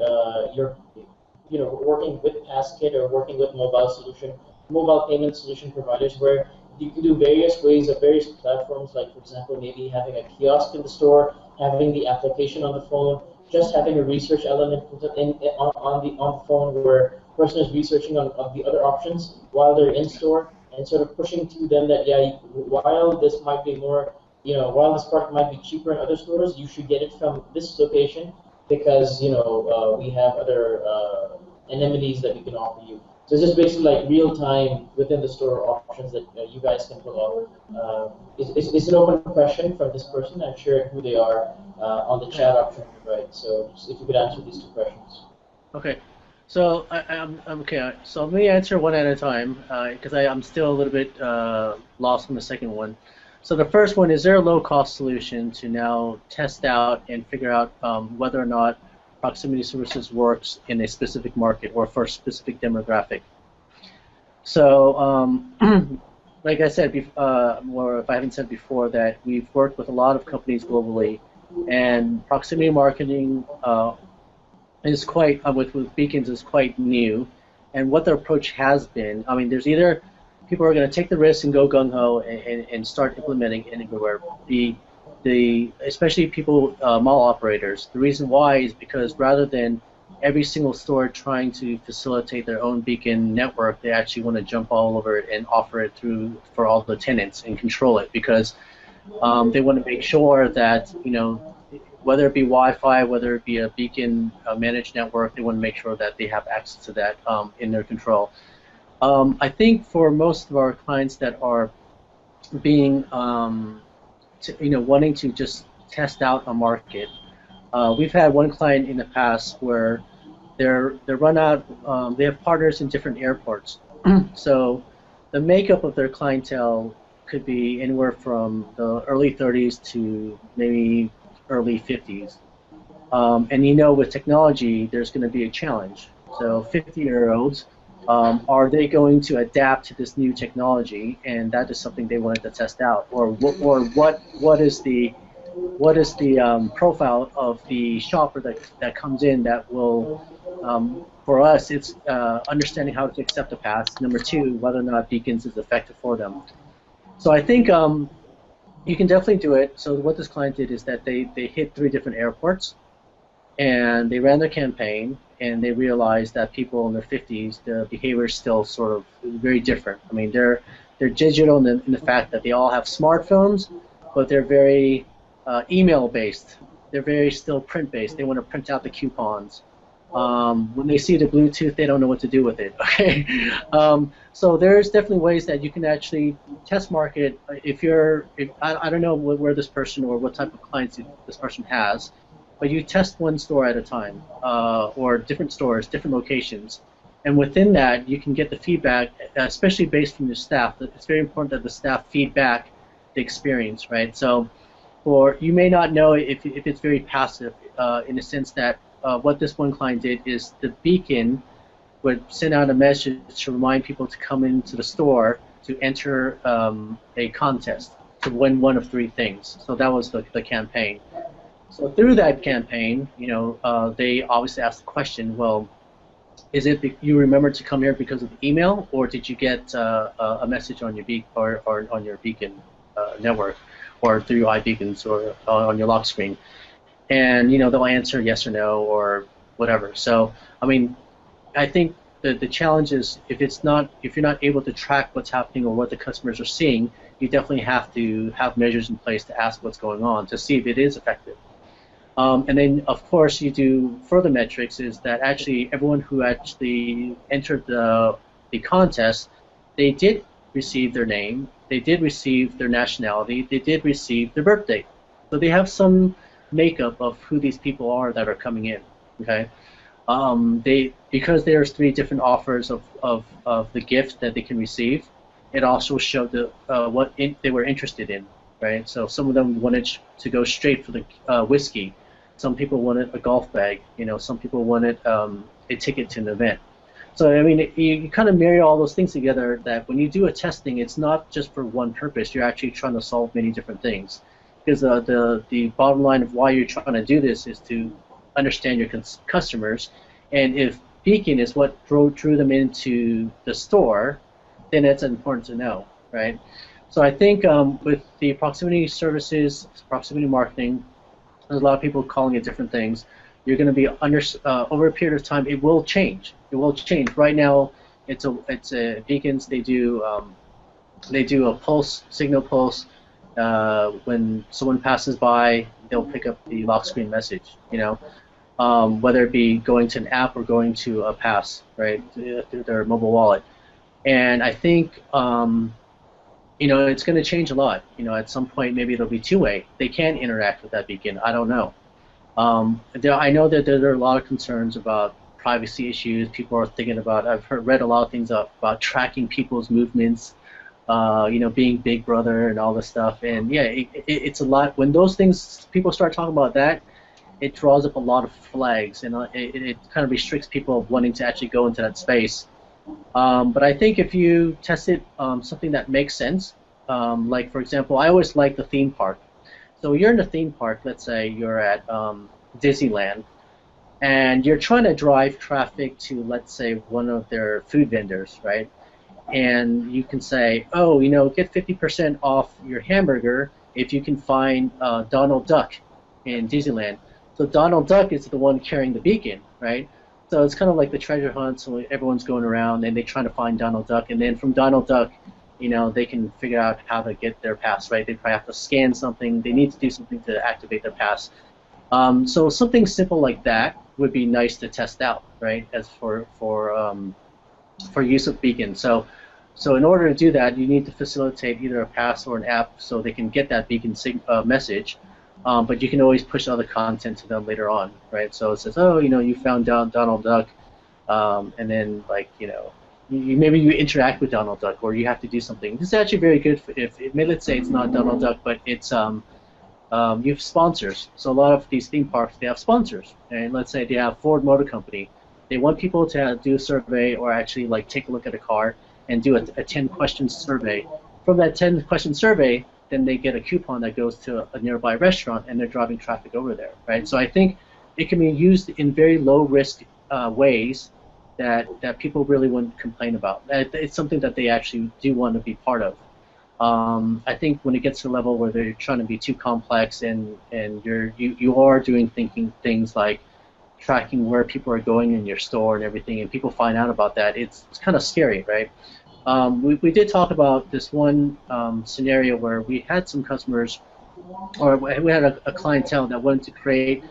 working with Passkit or working with mobile payment solution providers, where you can do various ways of various platforms, like for example maybe having a kiosk in the store, having the application on the phone, just having a research element on the phone where a person is researching on the other options while they're in store, and sort of pushing to them that while this might be more, while this product might be cheaper in other stores, you should get it from this location because we have other amenities that we can offer you. So it's just basically like real time within the store options that you guys can pull off. It's an open question from this person. I'm sure who they are on the chat option, right? So if you could answer these two questions. Okay. So I'm okay. So let me answer one at a time because I'm still a little bit lost on the second one. So the first one, is there a low-cost solution to now test out and figure out whether or not proximity services works in a specific market or for a specific demographic? So like I said, or if I haven't said before, that we've worked with a lot of companies globally, and proximity marketing is quite with beacons is quite new, and what their approach has been. I mean, there's either people are going to take the risk and go gung ho and start implementing it everywhere. The especially people mall operators. The reason why is because rather than every single store trying to facilitate their own beacon network, they actually want to jump all over it and offer it through for all the tenants and control it because they want to make sure that whether it be Wi-Fi, whether it be a beacon managed network, they want to make sure that they have access to that in their control. I think for most of our clients that are being, wanting to just test out a market, we've had one client in the past where they're run out. They have partners in different airports, so the makeup of their clientele could be anywhere from the early 30s to maybe early 50s. And with technology, there's going to be a challenge. So 50-year-olds, are they going to adapt to this new technology? And that is something they wanted to test out. Or what is the profile of the shopper that comes in that will, for us, it's understanding how to accept a pass. Number two, whether or not beacons is effective for them. So I think you can definitely do it. So what this client did is that they hit 3 different airports, and they ran their campaign, and they realized that people in their 50s, the behavior is still sort of very different. I mean, they're digital in the fact that they all have smartphones, but they're very email-based. They're very still print-based. They want to print out the coupons. When they see the Bluetooth, they don't know what to do with it. Okay, so there's definitely ways that you can actually test market. I don't know where this person or what type of clients this person has, but you test one store at a time, or different stores, different locations, and within that you can get the feedback, especially based from your staff. It's very important that the staff feedback the experience, right? So, you may not know if it's very passive, in the sense that. What this one client did is the beacon would send out a message to remind people to come into the store to enter a contest to win one of 3 things. So that was the campaign. So through that campaign, they obviously asked the question, well, is it you remembered to come here because of the email, or did you get a message on your or on your beacon network, or through iBeacons or on your lock screen? And they'll answer yes or no or whatever. So I mean, I think the challenge is if you're not able to track what's happening or what the customers are seeing, you definitely have to have measures in place to ask what's going on to see if it is effective. And then of course you do further metrics, is that actually everyone who actually entered the contest, they did receive their name, they did receive their nationality, they did receive their birth date. So they have some makeup of who these people are that are coming in. Okay, because there's 3 different offers of the gift that they can receive. It also showed what they were interested in, right? So some of them wanted to go straight for the whiskey. Some people wanted a golf bag. Some people wanted a ticket to an event. So I mean, you kind of marry all those things together. That when you do a testing, it's not just for one purpose. You're actually trying to solve many different things. Because the bottom line of why you're trying to do this is to understand your customers, and if beacon is what drew them into the store, then it's important to know, right? So I think with the proximity services, proximity marketing, there's a lot of people calling it different things. You're going to be over a period of time. It will change. It will change. Right now, it's a beacons. They do a pulse, signal pulse. When someone passes by, they'll pick up the lock screen message, whether it be going to an app or going to a pass, right, through their mobile wallet. And I think, it's going to change a lot. At some point, maybe it'll be 2-way. They can interact with that beacon. I don't know. I know that there are a lot of concerns about privacy issues. People are thinking about, read a lot of things about tracking people's movements, being Big Brother and all this stuff, and yeah, it's a lot. When those things, people start talking about that, it draws up a lot of flags, and it kind of restricts people wanting to actually go into that space. But I think if you test it, something that makes sense, like for example, I always like the theme park. So you're in the theme park. Let's say you're at Disneyland, and you're trying to drive traffic to, let's say, one of their food vendors, right? And you can say, oh, get 50% off your hamburger if you can find Donald Duck in Disneyland. So Donald Duck is the one carrying the beacon, right? So it's kind of like the treasure hunt, so everyone's going around and they're trying to find Donald Duck, and then from Donald Duck, they can figure out how to get their pass, right? They probably have to scan something, they need to do something to activate their pass. So something simple like that would be nice to test out, right? As for use of beacon. So in order to do that, you need to facilitate either a pass or an app so they can get that beacon message. But you can always push other content to them later on, right? So it says, oh, you found Donald Duck, and then maybe you interact with Donald Duck, or you have to do something. This is actually very good if let's say it's not Donald Duck, but it's you have sponsors. So a lot of these theme parks, they have sponsors, and let's say they have Ford Motor Company. They want people to do a survey or actually take a look at a car and do a 10-question survey. From that 10-question survey, then they get a coupon that goes to a nearby restaurant, and they're driving traffic over there, right? So I think it can be used in very low-risk ways that people really wouldn't complain about. It's something that they actually do want to be part of. I think when it gets to a level where they're trying to be too complex and you are doing things like tracking where people are going in your store and everything, and people find out about that, it's kind of scary, right? We did talk about this one scenario where we had some customers, or we had a clientele that wanted to create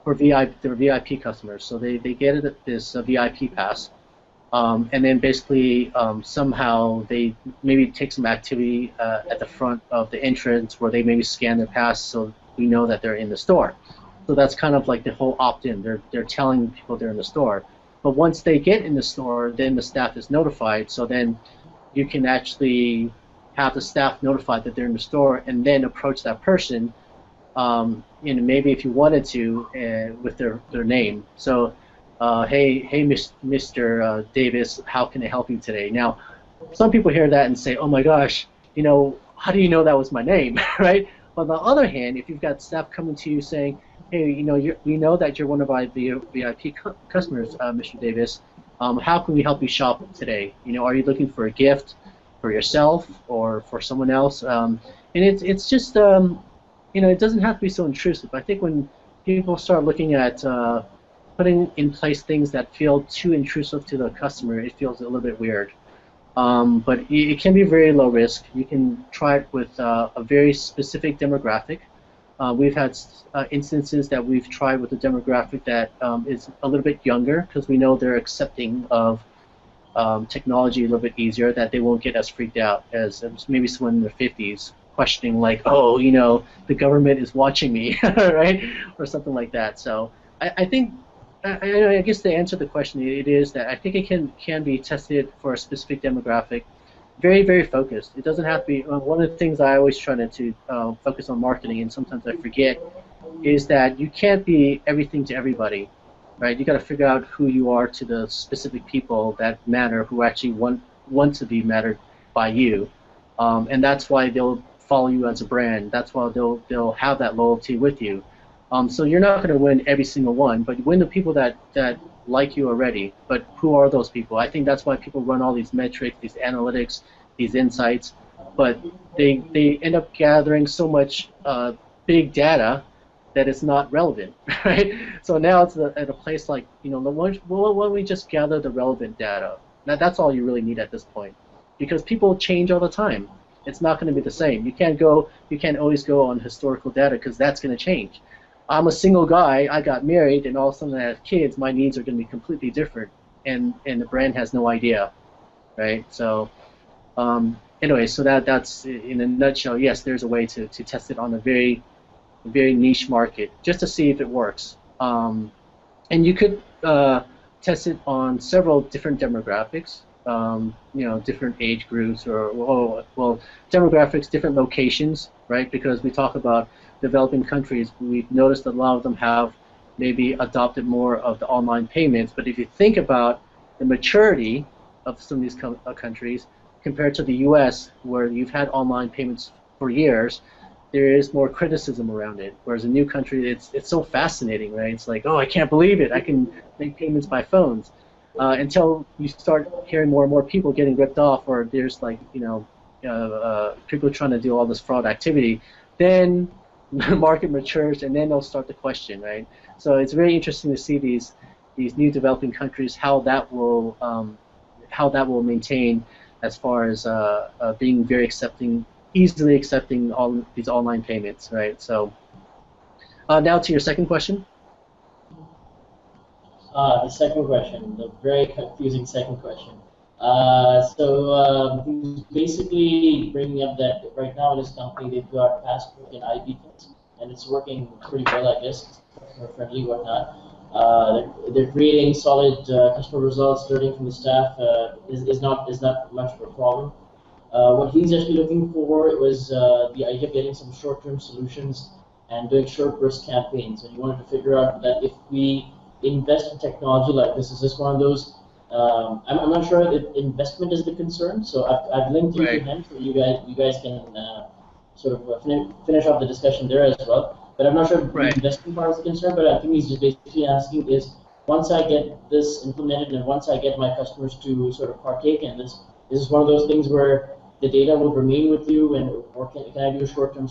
for their VIP customers. So they get this VIP pass, and then basically somehow they maybe take some activity at the front of the entrance where they maybe scan their pass so we know that they're in the store. So that's kind of like the whole opt-in. They're telling people they're in the store. But once they get in the store, then the staff is notified. So then you can actually have the staff notified that they're in the store, and then approach that person, maybe if you wanted to, with their name. So, hey, Mr. Davis, how can I help you today? Now, some people hear that and say, oh my gosh, how do you know that was my name, right? But on the other hand, if you've got staff coming to you saying, hey, we know that you're one of our VIP customers, Mr. Davis. How can we help you shop today? Are you looking for a gift for yourself or for someone else? And it's just, it doesn't have to be so intrusive. I think when people start looking at putting in place things that feel too intrusive to the customer, it feels a little bit weird. But it can be very low risk. You can try it with a very specific demographic. We've had instances that we've tried with a demographic that is a little bit younger, because we know they're accepting of technology a little bit easier, that they won't get as freaked out as maybe someone in their 50s questioning like, oh, the government is watching me, right, or something like that. So I think, I guess to answer the question, it is that I think it can be tested for a specific demographic. Very, very focused. It doesn't have to be. One of the things I always try to focus on marketing, and sometimes I forget, is that you can't be everything to everybody, right? You got to figure out who you are to the specific people that matter, who actually want to be mattered by you, and that's why they'll follow you as a brand. That's why they'll have that loyalty with you. So you're not going to win every single one, but you win the people that like you already. But who are those people? I think that's why people run all these metrics, these analytics, these insights, but they end up gathering so much big data that it's not relevant, right? So now it's at a place like, why don't we just gather the relevant data? Now that's all you really need at this point, because people change all the time. It's not going to be the same. You can't always go on historical data, because that's going to change. I'm a single guy, I got married, and all of a sudden I have kids, my needs are going to be completely different, and the brand has no idea, right? So anyway, so that's in a nutshell. Yes, there's a way to test it on a very, very niche market, just to see if it works. And you could test it on several different demographics, different age groups, or demographics, different locations, right? Because we talk about developing countries, we've noticed that a lot of them have maybe adopted more of the online payments. But if you think about the maturity of some of these countries compared to the U.S., where you've had online payments for years, there is more criticism around it. Whereas a new country, it's so fascinating, right? It's like, oh, I can't believe it. I can make payments by phones. Until you start hearing more and more people getting ripped off, or there's like, people trying to do all this fraud activity, then the market matures, and then they'll start to question, right? So it's very interesting to see these new developing countries, how that will maintain as far as being very easily accepting all these online payments, right? So now to your second question. The second question, the very confusing second question. He's basically bringing up that right now in his company they've got passport and ID kits, and it's working pretty well, I guess. Customer friendly, whatnot. They're creating solid customer results. Learning from the staff is not much of a problem. What he's actually looking for was the idea of getting some short-term solutions and doing short burst campaigns. And he wanted to figure out that if we invest in technology like this, is this one of those? I'm not sure if investment is the concern, so I've linked you to him so you guys can sort of finish off the discussion there as well. But I'm not sure if the investment part is the concern, but I think he's just basically asking is, once I get this implemented and once I get my customers to sort of partake in this, is this one of those things where the data will remain with you, or can I do a short-term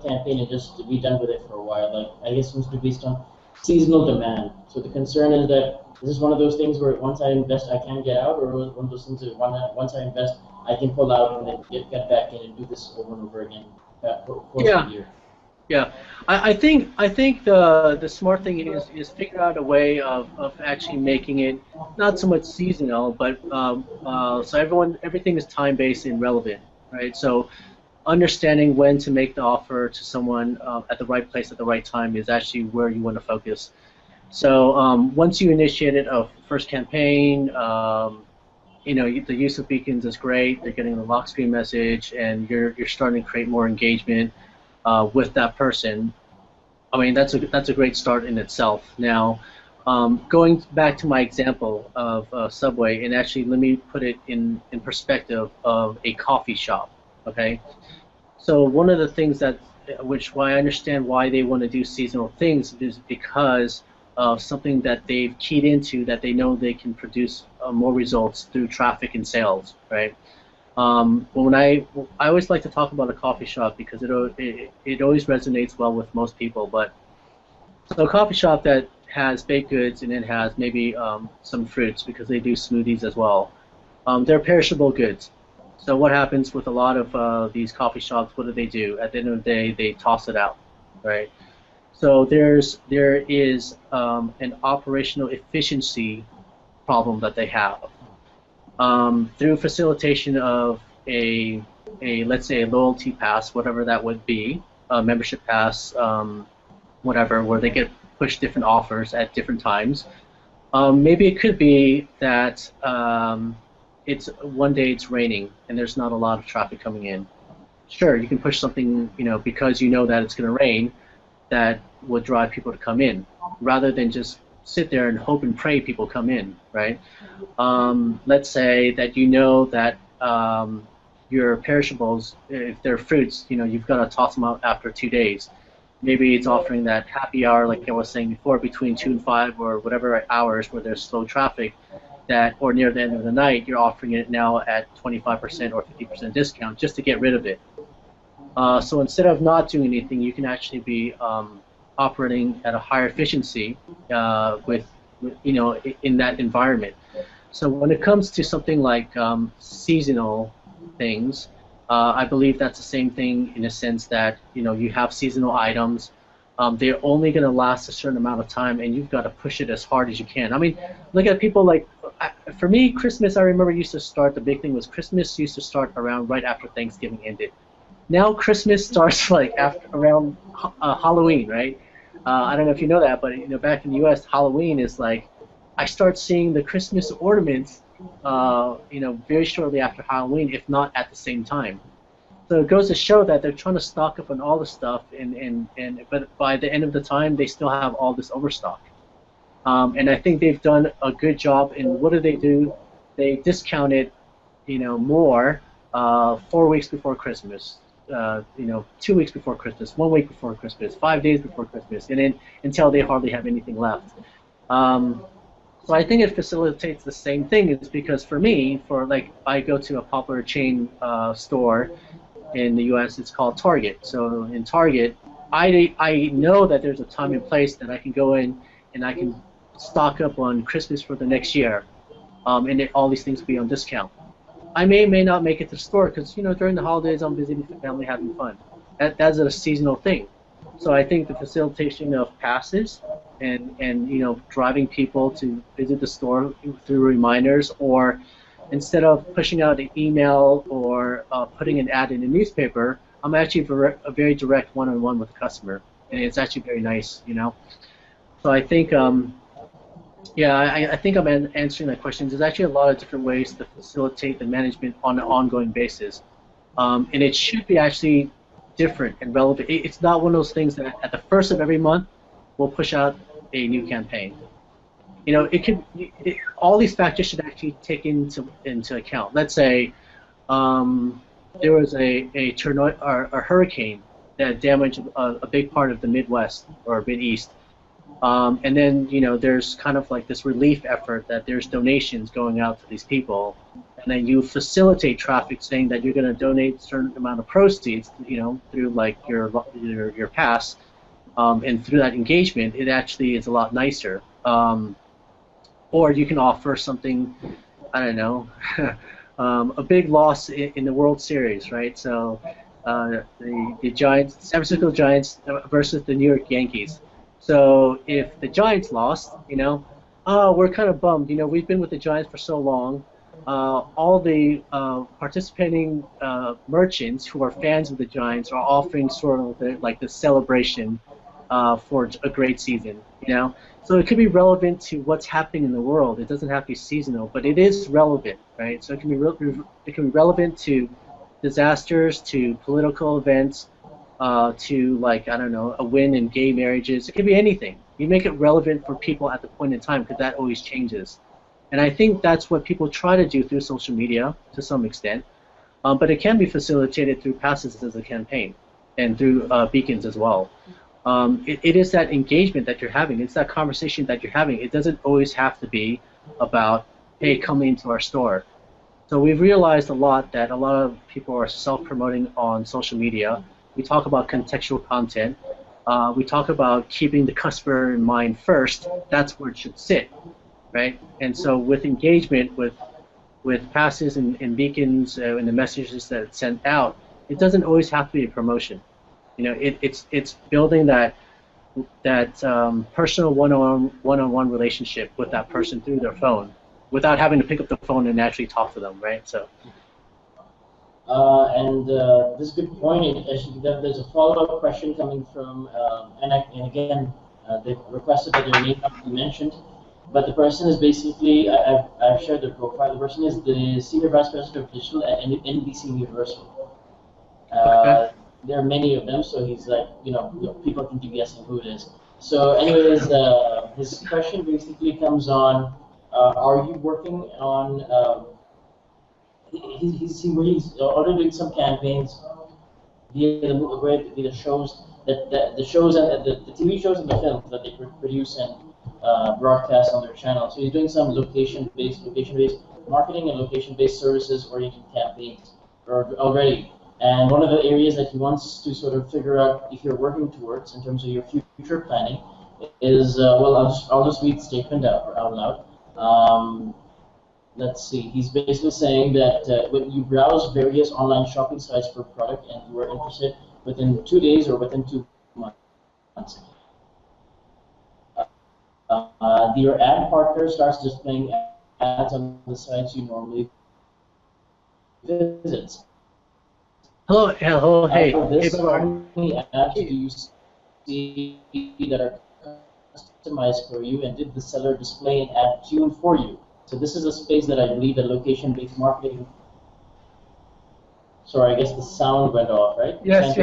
campaign and just be done with it for a while? Like, I guess it's based on seasonal demand. So the concern is that this is one of those things where once I invest, I can't get out, or one of those things that once I invest, I can pull out and then get back in and do this over and over again course of the year. Yeah, I think the smart thing is figure out a way of actually making it not so much seasonal, but so everything is time based and relevant, right? So understanding when to make the offer to someone at the right place at the right time is actually where you want to focus. So once you initiated a first campaign, the use of beacons is great. They're getting the lock screen message, and you're starting to create more engagement with that person. I mean, that's a great start in itself. Now, going back to my example of Subway, and actually let me put it in perspective of a coffee shop. Okay, so one of the things why I understand why they want to do seasonal things is because of something that they've keyed into that they know they can produce more results through traffic and sales, right? When I always like to talk about a coffee shop because it always resonates well with most people. But so a coffee shop that has baked goods and it has maybe some fruits because they do smoothies as well. They're perishable goods. So what happens with a lot of these coffee shops? What do? At the end of the day, they toss it out, right? So there is an operational efficiency problem that they have. Through facilitation of let's say a loyalty pass, whatever that would be, a membership pass, whatever, where they get pushed different offers at different times. Maybe it could be that it's one day it's raining and there's not a lot of traffic coming in. Sure, you can push something, because you know that it's going to rain, that would drive people to come in, rather than just sit there and hope and pray people come in, right? Let's say that that your perishables, if they're fruits, you've got to toss them out after 2 days. Maybe it's offering that happy hour, like I was saying before, between 2 and 5 or whatever hours where there's slow traffic, or near the end of the night, you're offering it now at 25% or 50% discount just to get rid of it. So instead of not doing anything, you can actually be operating at a higher efficiency in that environment. So when it comes to something like seasonal things, I believe that's the same thing in a sense that you have seasonal items. They're only going to last a certain amount of time, and you've got to push it as hard as you can. I mean, look at people like, for me, Christmas, I remember the big thing was Christmas used to start right after Thanksgiving ended. Now Christmas starts around Halloween, right? I don't know if you know that, but back in the U.S., Halloween is like, I start seeing the Christmas ornaments, very shortly after Halloween, if not at the same time. So it goes to show that they're trying to stock up on all the stuff, but by the end of the time, they still have all this overstock. And I think they've done a good job. And what do? They discount it, more 4 weeks before Christmas. 2 weeks before Christmas, 1 week before Christmas, 5 days before Christmas, and then until they hardly have anything left. So I think it facilitates the same thing. It's because for me, I go to a popular chain store in the U.S. It's called Target. So in Target, I know that there's a time and place that I can go in and I can stock up on Christmas for the next year, and all these things will be on discount. I may not make it to the store because during the holidays I'm busy with the family having fun. That's a seasonal thing. So I think the facilitation of passes and driving people to visit the store through reminders, or instead of pushing out an email or putting an ad in a newspaper, I'm actually a very direct one-on-one with the customer, and it's actually very nice. So I think. Yeah, I think I'm answering that question. There's actually a lot of different ways to facilitate the management on an ongoing basis, and it should be actually different and relevant. It's not one of those things that at the first of every month we'll push out a new campaign. All these factors should actually take into account. Let's say there was a hurricane that damaged a big part of the Midwest or Mideast. And then there's kind of like this relief effort that there's donations going out to these people, and then you facilitate traffic saying that you're going to donate a certain amount of proceeds, through like your pass, and through that engagement, it actually is a lot nicer. Or you can offer something, I don't know, a big loss in the World Series, right? So the Giants, San Francisco Giants versus the New York Yankees. So if the Giants lost, we're kind of bummed. We've been with the Giants for so long. All the participating merchants who are fans of the Giants are offering sort of like the celebration for a great season. So it could be relevant to what's happening in the world. It doesn't have to be seasonal, but it is relevant, right? So it can be relevant to disasters, to political events. To like, I don't know, a win in gay marriages. It could be anything. You make it relevant for people at the point in time because that always changes. And I think that's what people try to do through social media to some extent. But it can be facilitated through passes as a campaign and through beacons as well. It is that engagement that you're having. It's that conversation that you're having. It doesn't always have to be about, hey, come into our store. So we've realized a lot that a lot of people are self-promoting on social media. We talk about contextual content. We talk about keeping the customer in mind first. That's where it should sit, right? And so with engagement, with passes and beacons and the messages that it's sent out, it doesn't always have to be a promotion. It's building that personal one-on-one relationship with that person through their phone, without having to pick up the phone and actually talk to them, right? So. This is a good point. Actually, there's a follow-up question coming from, and again, they've requested that their name not be mentioned, but the person is basically, I've shared their profile. The person is the Senior Vice President of Digital at NBC Universal. There are many of them, so he's like, people can keep guessing who it is. So anyways, his question basically comes on, are you working on, he's already doing some campaigns via the shows the shows and the TV shows and the films that they produce and broadcast on their channel. So he's doing some location-based marketing and location-based services-oriented campaigns already. And one of the areas that he wants to sort of figure out if you're working towards in terms of your future planning is I'll just read the statement out loud. Let's see. He's basically saying that when you browse various online shopping sites for a product and you are interested within 2 days or within 2 months, your ad partner starts displaying ads on the sites you normally visit. Hey, How many ads do you see that are customized for you, and did the seller display an ad tuned for you? So this is a space that I believe that location-based marketing. Sorry, I guess the sound went off, right? Yes.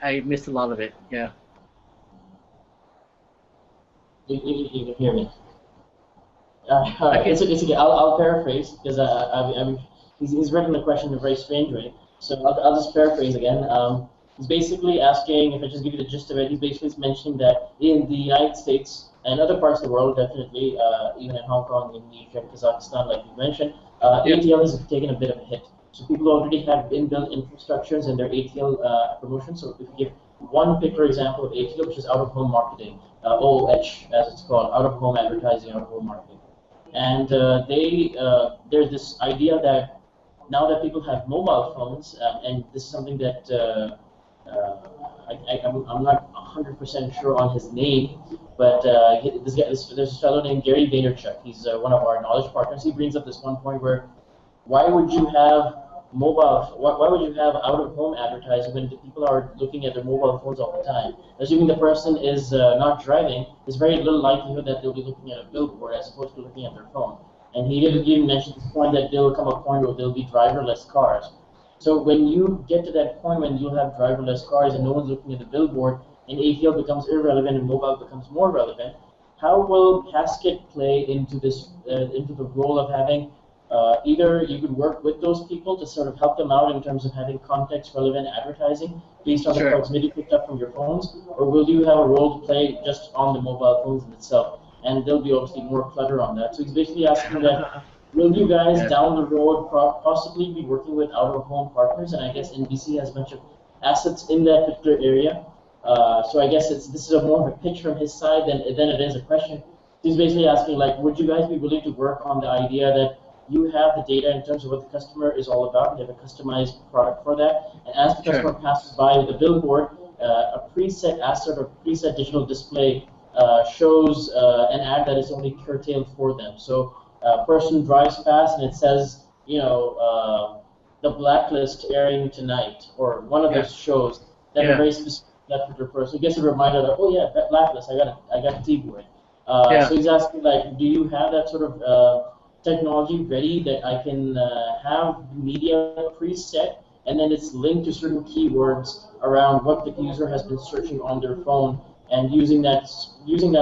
I missed a lot of it. Yeah. You can hear me. It's okay. I'll paraphrase because he's written the question in a very strange way. So I'll just paraphrase again. He's basically asking, if I just give you the gist of it, he's basically mentioning that in the United States and other parts of the world, definitely, even in Hong Kong, Indonesia, Kazakhstan, like you mentioned, ATL has taken a bit of a hit. So people already have inbuilt infrastructures in their ATL promotion. So if you give one particular example of ATL, which is out-of-home marketing, OOH as it's called, out-of-home advertising, out-of-home marketing. And there's this idea that now that people have mobile phones, and this is something that I'm not 100% sure on his name, but there's a fellow named Gary Vaynerchuk. He's one of our knowledge partners. He brings up this one point where why would you have why would you have out-of-home advertising when the people are looking at their mobile phones all the time? Assuming the person is not driving, there's very little likelihood that they'll be looking at a billboard as opposed to looking at their phone. And he even mentioned this point that there will come a point where there'll be driverless cars. So when you get to that point when you'll have driverless cars and no one's looking at the billboard and ATL becomes irrelevant and mobile becomes more relevant, how will Passkit play into this into the role of having either you could work with those people to sort of help them out in terms of having context-relevant advertising based on the proximity picked up from your phones, or will you have a role to play just on the mobile phones in itself? And there'll be obviously more clutter on that. So he's basically asking that, will you guys down the road possibly be working with out-of-home partners? And I guess NBC has a bunch of assets in that particular area. So I guess this is more of a pitch from his side than it is a question. He's basically asking, like, would you guys be willing to work on the idea that you have the data in terms of what the customer is all about, you have a customized product for that, and as the customer passes by with the billboard, a preset asset or preset digital display shows an ad that is only curtailed for them. So a person drives past and it says, you know, the Blacklist airing tonight, or one of those shows that are very specific to that particular person. It gets a reminder that, oh yeah, that Blacklist, I got a TV. So he's asking, like, do you have that sort of technology ready that I can have media preset, and then it's linked to certain keywords around what the user has been searching on their phone, and using that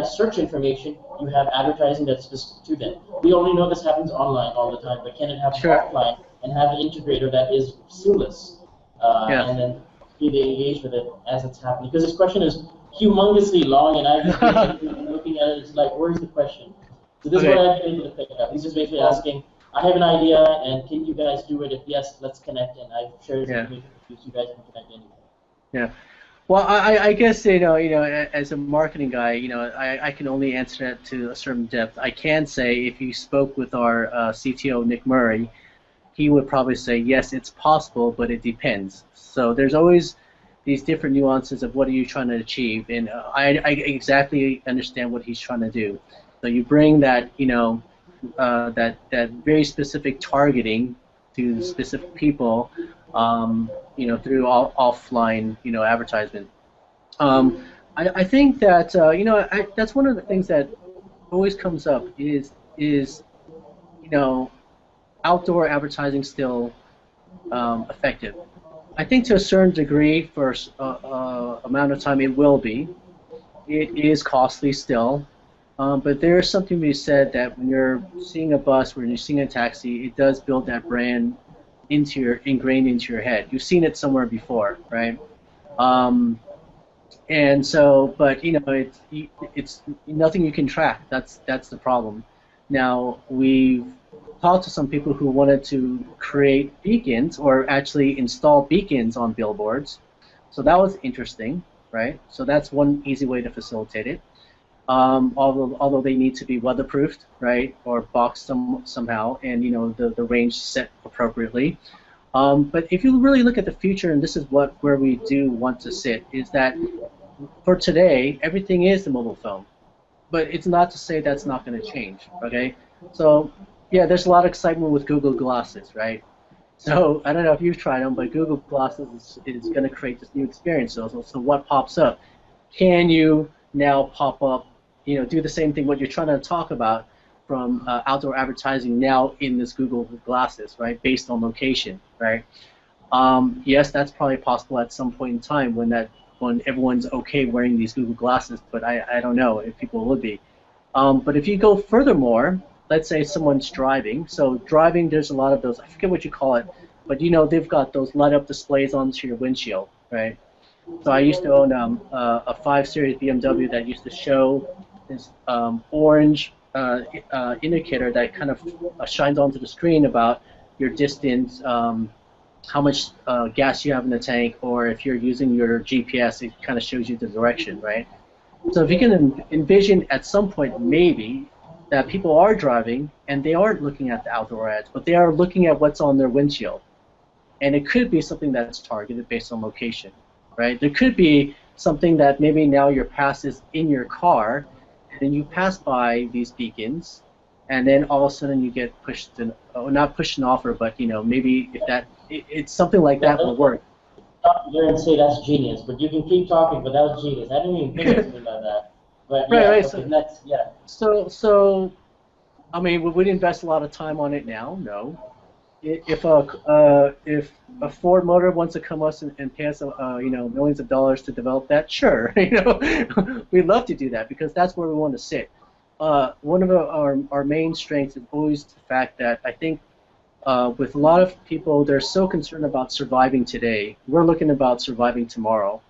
search information, you have advertising that's specific to them. We only know this happens online all the time, but can it happen offline and have an integrator that is seamless, and then be engaged with it as it's happening? Because this question is humongously long, and I've just been looking at it. It's like, where's the question? So this is what I've been able to pick up. He's just basically asking, I have an idea, and can you guys do it? If yes, let's connect, and I've shared information with you guys can connect anyway. Yeah. Well, I guess you know, as a marketing guy, I can only answer that to a certain depth. I can say if you spoke with our CTO Nick Murray, he would probably say yes, it's possible, but it depends. So there's always these different nuances of what are you trying to achieve, and I exactly understand what he's trying to do. So you bring that, that very specific targeting to specific people, through offline, advertisement. I think that, that's one of the things that always comes up is outdoor advertising still effective? I think to a certain degree, for amount of time, it will be. It is costly still. But there is something to be said that when you're seeing a bus, when you're seeing a taxi, it does build that brand ingrained into your head. You've seen it somewhere before, right? And so, but it's nothing you can track. That's the problem. Now we've talked to some people who wanted to create beacons or actually install beacons on billboards. So that was interesting, right? So that's one easy way to facilitate it. Although they need to be weatherproofed, right, or boxed somehow, and the range set appropriately. But if you really look at the future, and this is where we do want to sit, is that for today everything is the mobile phone, but it's not to say that's not going to change. Okay, so yeah, there's a lot of excitement with Google Glasses, right? So I don't know if you've tried them, but Google Glasses is going to create this new experience. So what pops up? Can you now pop up? Do the same thing what you're trying to talk about from outdoor advertising now in this Google Glasses, right, based on location, right? Yes, that's probably possible at some point in time when everyone's okay wearing these Google Glasses, but I don't know if people would be. But if you go furthermore, let's say someone's driving. So driving, there's a lot of those, I forget what you call it, but you know they've got those light up displays onto your windshield, right? So I used to own a 5 Series BMW that used to show this orange indicator that kind of shines onto the screen about your distance, how much gas you have in the tank, or if you're using your GPS, it kind of shows you the direction, right? So if you can envision at some point maybe that people are driving and they aren't looking at the outdoor ads, but they are looking at what's on their windshield. And it could be something that's targeted based on location, right? There could be something that maybe now your pass is in your car, and then you pass by these beacons, and then all of a sudden you get pushed, not pushed an offer, but you know maybe if that, it's something like that will work. Stop there and say that's genius, but you can keep talking, but that was genius. I didn't even think of something like that. But yeah, Right. okay, next, yeah. So I mean, would we invest a lot of time on it now? No. If a Ford Motor wants to come us and pay us you know, millions of dollars to develop that, sure, you know, we'd love to do that because that's where we want to sit. One of our main strengths is always the fact that I think with a lot of people, they're so concerned about surviving today. We're looking about surviving tomorrow.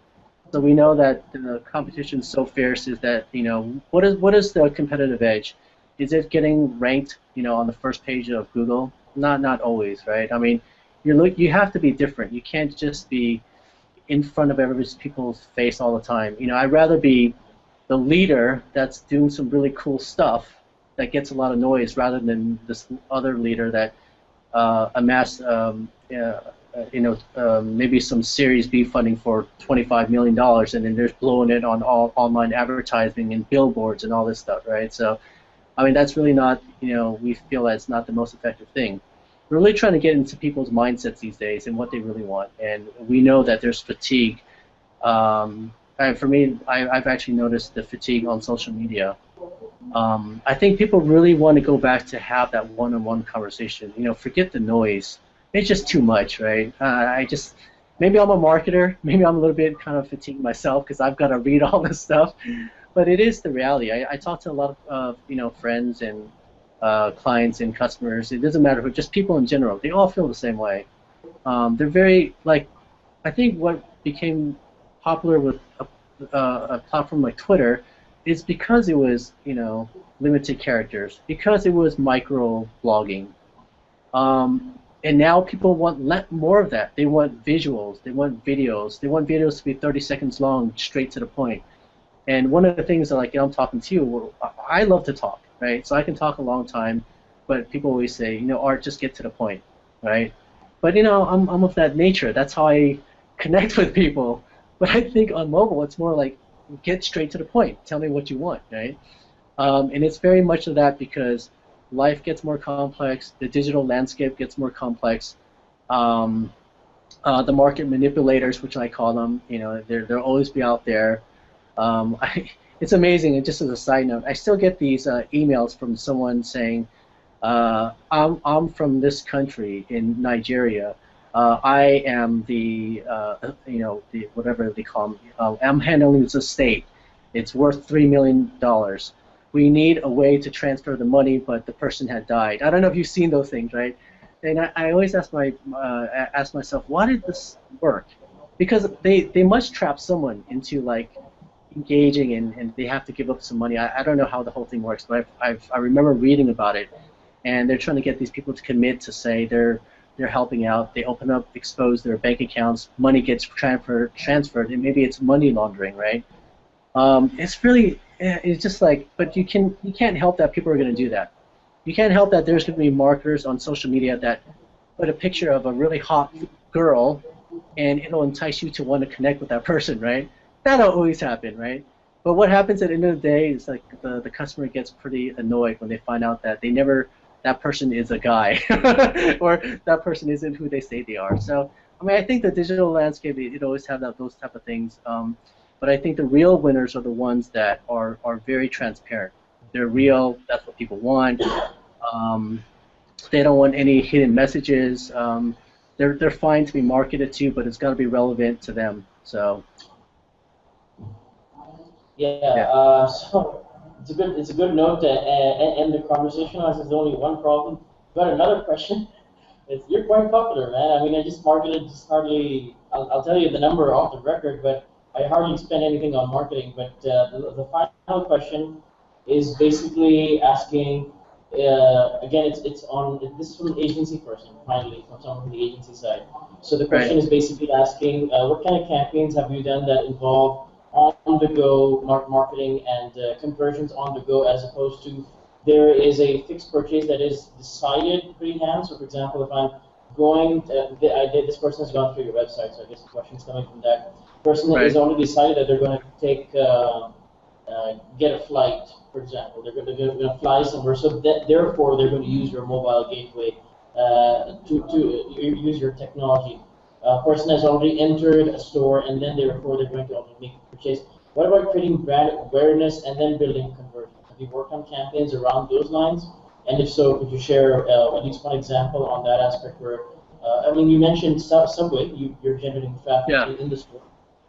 So we know that the competition is so fierce is that, you know, what is the competitive edge? Is it getting ranked, you know, on the first page of Google? Not always, right? I mean, you have to be different. You can't just be in front of every people's face all the time. You know, I'd rather be the leader that's doing some really cool stuff that gets a lot of noise rather than this other leader that amassed you know, maybe some Series B funding for $25 million, and then they're blowing it on all online advertising and billboards and all this stuff, right? So, I mean, that's really not, you know, we feel that's not the most effective thing. We're really trying to get into people's mindsets these days and what they really want, and we know that there's fatigue. And for me, I've actually noticed the fatigue on social media. I think people really want to go back to have that one-on-one conversation. You know, forget the noise. It's just too much, right? Maybe I'm a marketer. Maybe I'm a little bit kind of fatigued myself because I've got to read all this stuff. But it is the reality. I talk to a lot of you know, friends and clients and customers. It doesn't matter who, just people in general. They all feel the same way. They're very like. I think what became popular with a platform like Twitter is because it was, you know, limited characters, because it was micro blogging. And now people want more of that. They want visuals, they want videos, they want videos to be 30 seconds long, straight to the point. And one of the things that, like, I'm talking to you, I love to talk, right? So I can talk a long time, but people always say, you know, Art, just get to the point, right? But you know, I'm of that nature. That's how I connect with people. But I think on mobile, it's more like get straight to the point. Tell me what you want, right? And it's very much of that because life gets more complex. The digital landscape gets more complex. The market manipulators, which I call them, you know, they'll always be out there. It's amazing. And just as a side note, I still get these emails from someone saying, I'm from this country in Nigeria. I am the, you know, the whatever they call me. I'm handling this estate. It's worth $3 million. We need a way to transfer the money, but the person had died. I don't know if you've seen those things, right? And I always ask myself, why did this work? Because they must trap someone into like engaging and they have to give up some money. I don't know how the whole thing works, but I remember reading about it, and they're trying to get these people to commit to say they're helping out. They open up, expose their bank accounts, money gets transferred, and maybe it's money laundering, right? It's really, it's just like, but you can't help that people are going to do that. You can't help that there's going to be marketers on social media that put a picture of a really hot girl, and it'll entice you to want to connect with that person, right? That'll always happen, right? But what happens at the end of the day is like the customer gets pretty annoyed when they find out that that person is a guy or that person isn't who they say they are. So, I mean, I think the digital landscape, it always have those type of things. But I think the real winners are the ones that are very transparent. They're real. That's what people want. They don't want any hidden messages. They're fine to be marketed to, but it's got to be relevant to them. So. Yeah. So it's a good note to end the conversation. As there's only one problem. Got another question. You're quite popular, man. I mean, I just marketed just hardly. I'll tell you the number off the record, but I hardly spend anything on marketing. But the final question is basically asking. Again, it's on. This is from an agency person, finally, from someone from the agency side. So the Right. question is basically asking, what kind of campaigns have you done that involve on-the-go marketing and conversions on the go, as opposed to there is a fixed purchase that is decided pre-hand. So, for example, if I'm going, this person has gone through your website, so I guess the question is coming from that person that is Right. already decided that they're going to take, get a flight, for example. They're going to fly somewhere, so therefore they're going to use your mobile gateway to use your technology. Person has already entered a store, and then therefore they're going to also make a purchase. What about creating brand awareness and then building conversion? Have you worked on campaigns around those lines? And if so, could you share at least one example on that aspect where, I mean, you mentioned Subway, you're generating traffic Yeah. in the store,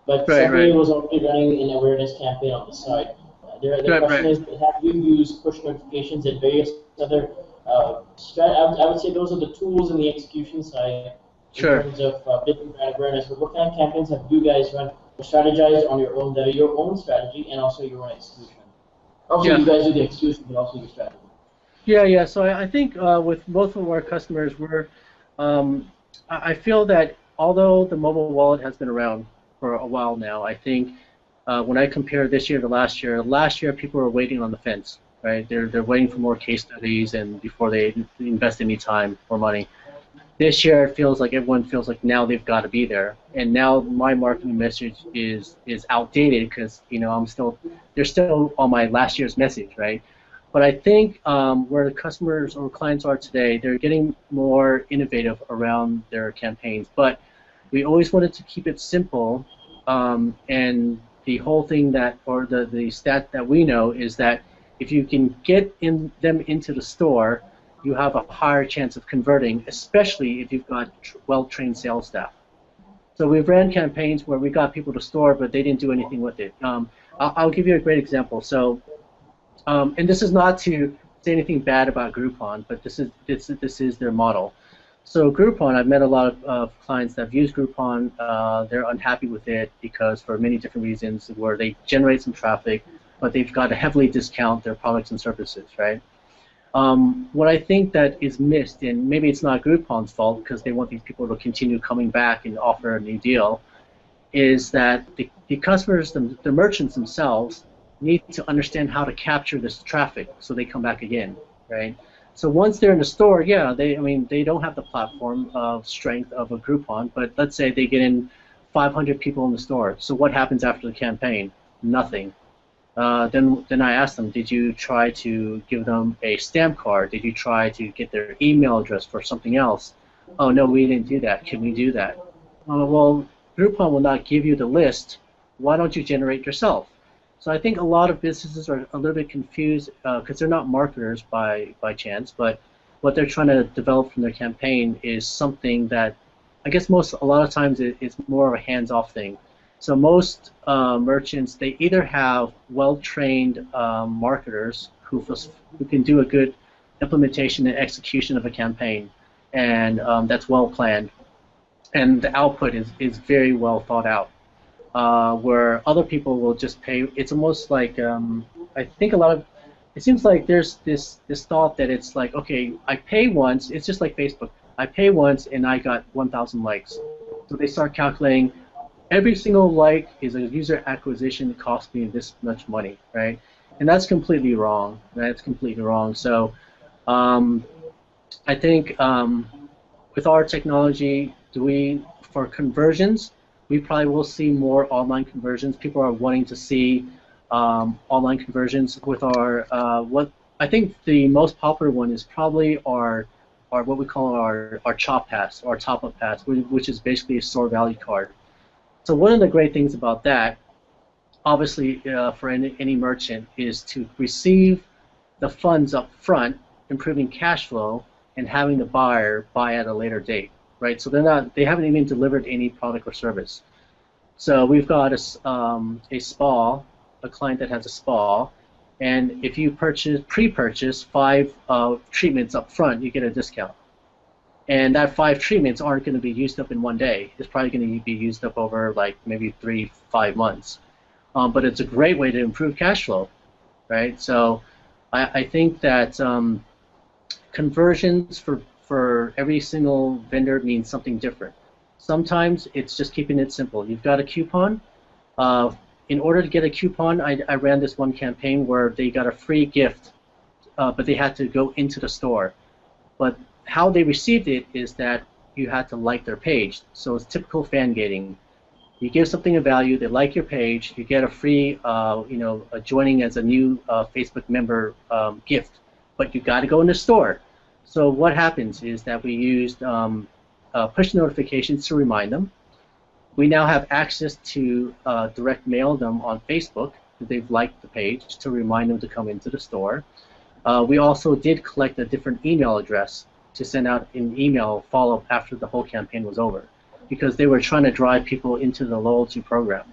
but Right. Subway Right. was already running an awareness campaign on the side. The Right. question Right. is, have you used push notifications and various other I would say those are the tools in the execution side in Sure. terms of building brand awareness. But what kind of campaigns have you guys run or strategized on your own that are your own strategy and also your own execution? Also, Yeah. you guys do the execution, but also your strategy. Yeah. Yeah. So I think with both of our customers, um, I feel that although the mobile wallet has been around for a while now, I think when I compare this year to last year people were waiting on the fence, right? They're waiting for more case studies and before they invest any time or money. This year it feels like everyone feels like now they've got to be there, and now my marketing message is outdated because they're still on my last year's message, right? But I think where the customers or clients are today, they're getting more innovative around their campaigns. But we always wanted to keep it simple, and the whole thing that, or the stat that we know is that if you can get them into the store, you have a higher chance of converting, especially if you've got well-trained sales staff. So we've ran campaigns where we got people to store, but they didn't do anything with it. I'll give you a great example. So, and this is not to say anything bad about Groupon, but this is their model. So Groupon, I've met a lot of clients that have used Groupon. They're unhappy with it because for many different reasons, where they generate some traffic, but they've got to heavily discount their products and services, right? What I think that is missed, and maybe it's not Groupon's fault because they want these people to continue coming back and offer a new deal, is that the customers, the merchants themselves, need to understand how to capture this traffic so they come back again, right? So once they're in the store, yeah, I mean, they don't have the platform of strength of a Groupon, but let's say they get in 500 people in the store. So what happens after the campaign? Nothing. Then I asked them, did you try to give them a stamp card? Did you try to get their email address for something else? Oh, no, we didn't do that. Can we do that? Well, Groupon will not give you the list. Why don't you generate yourself? So I think a lot of businesses are a little bit confused because they're not marketers by chance, but what they're trying to develop from their campaign is something that I guess a lot of times it's more of a hands-off thing. So most merchants, they either have well-trained marketers who can do a good implementation and execution of a campaign, and that's well planned, and the output is very well thought out. Where other people will just pay, it's almost like I think a lot of it seems like there's this thought that it's like, okay, I pay once, it's just like Facebook. I pay once and I got 1,000 likes. So they start calculating every single like is a user acquisition that costs me this much money, right? And that's completely wrong. That's completely wrong. So um, I think with our technology, for conversions, we probably will see more online conversions. People are wanting to see online conversions with our what I think the most popular one is probably our what we call our chop pass, our top up pass, which is basically a store value card. So one of the great things about that, obviously, for any merchant, is to receive the funds up front, improving cash flow, and having the buyer buy at a later date, right? So they haven't even delivered any product or service. So we've got a spa, a client that has a spa, and if you pre-purchase 5 treatments up front, you get a discount. And that 5 treatments aren't going to be used up in one day. It's probably going to be used up over like maybe 3-5 months. But it's a great way to improve cash flow, right? So I think that conversions for every single vendor means something different. Sometimes it's just keeping it simple. You've got a coupon. In order to get a coupon, I ran this one campaign where they got a free gift, but they had to go into the store. But how they received it is that you had to like their page. So it's typical fan gating. You give something of value, they like your page, you get a free, joining as a new Facebook member gift, but you got to go in the store. So what happens is that we used push notifications to remind them. We now have access to direct mail them on Facebook if they've liked the page to remind them to come into the store. We also did collect a different email address to send out an email follow-up after the whole campaign was over, because they were trying to drive people into the loyalty program.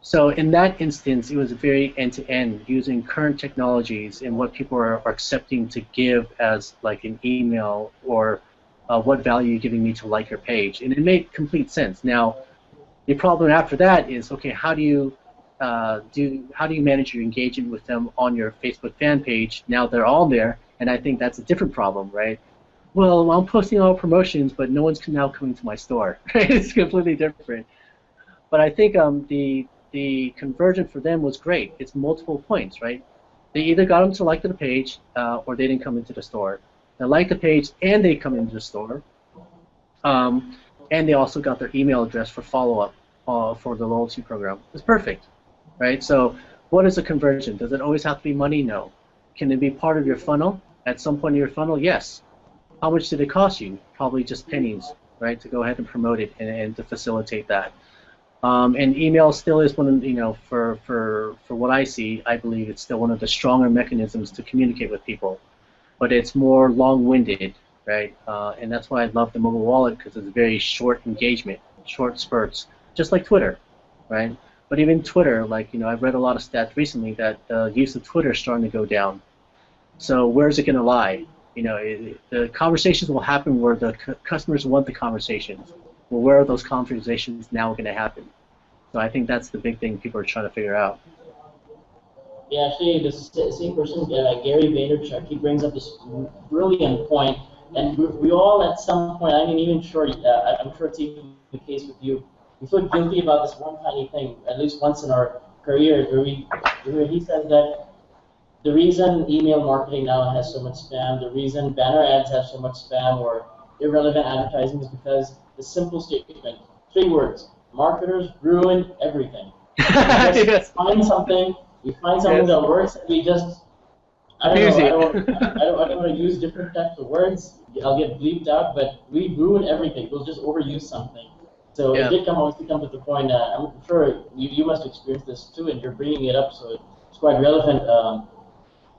So in that instance, it was very end-to-end, using current technologies and what people are accepting to give as like an email, or what value you're giving me to like your page. And it made complete sense. Now, the problem after that is, okay, how do you manage your engagement with them on your Facebook fan page? Now they're all there, and I think that's a different problem, right? Well, I'm posting all promotions, but no one's now coming to my store. Right? It's completely different. But I think the conversion for them was great. It's multiple points, right? They either got them to like the page, or they didn't come into the store. They like the page and they come into the store, and they also got their email address for follow-up for the loyalty program. It's perfect, right? So what is a conversion? Does it always have to be money? No. Can it be part of your funnel? At some point in your funnel, yes. How much did it cost you? Probably just pennies, right, to go ahead and promote it and to facilitate that. And email still is one of, for what I see, I believe it's still one of the stronger mechanisms to communicate with people. But it's more long-winded, right? And that's why I love the mobile wallet, because it's very short engagement, short spurts, just like Twitter, right? But even Twitter, like, I've read a lot of stats recently that the use of Twitter is starting to go down. So where's it going to lie? The conversations will happen where the customers want the conversations. Well, where are those conversations now going to happen? So I think that's the big thing people are trying to figure out. Yeah, actually, the same person, Gary Vaynerchuk, he brings up this brilliant point, and we all at some point, I'm even sure, I'm sure it's even the case with you, we feel guilty about this one tiny thing, at least once in our career, where he says that the reason email marketing now has so much spam, the reason banner ads have so much spam or irrelevant advertising is because the simple statement, 3 words, marketers ruin everything. We just find something that works, and we just, I don't want to use different types of words, I'll get bleeped out, but we ruin everything, we'll just overuse something. So it did come to the point, I'm sure you must experience this too, and you're bringing it up, so it's quite relevant.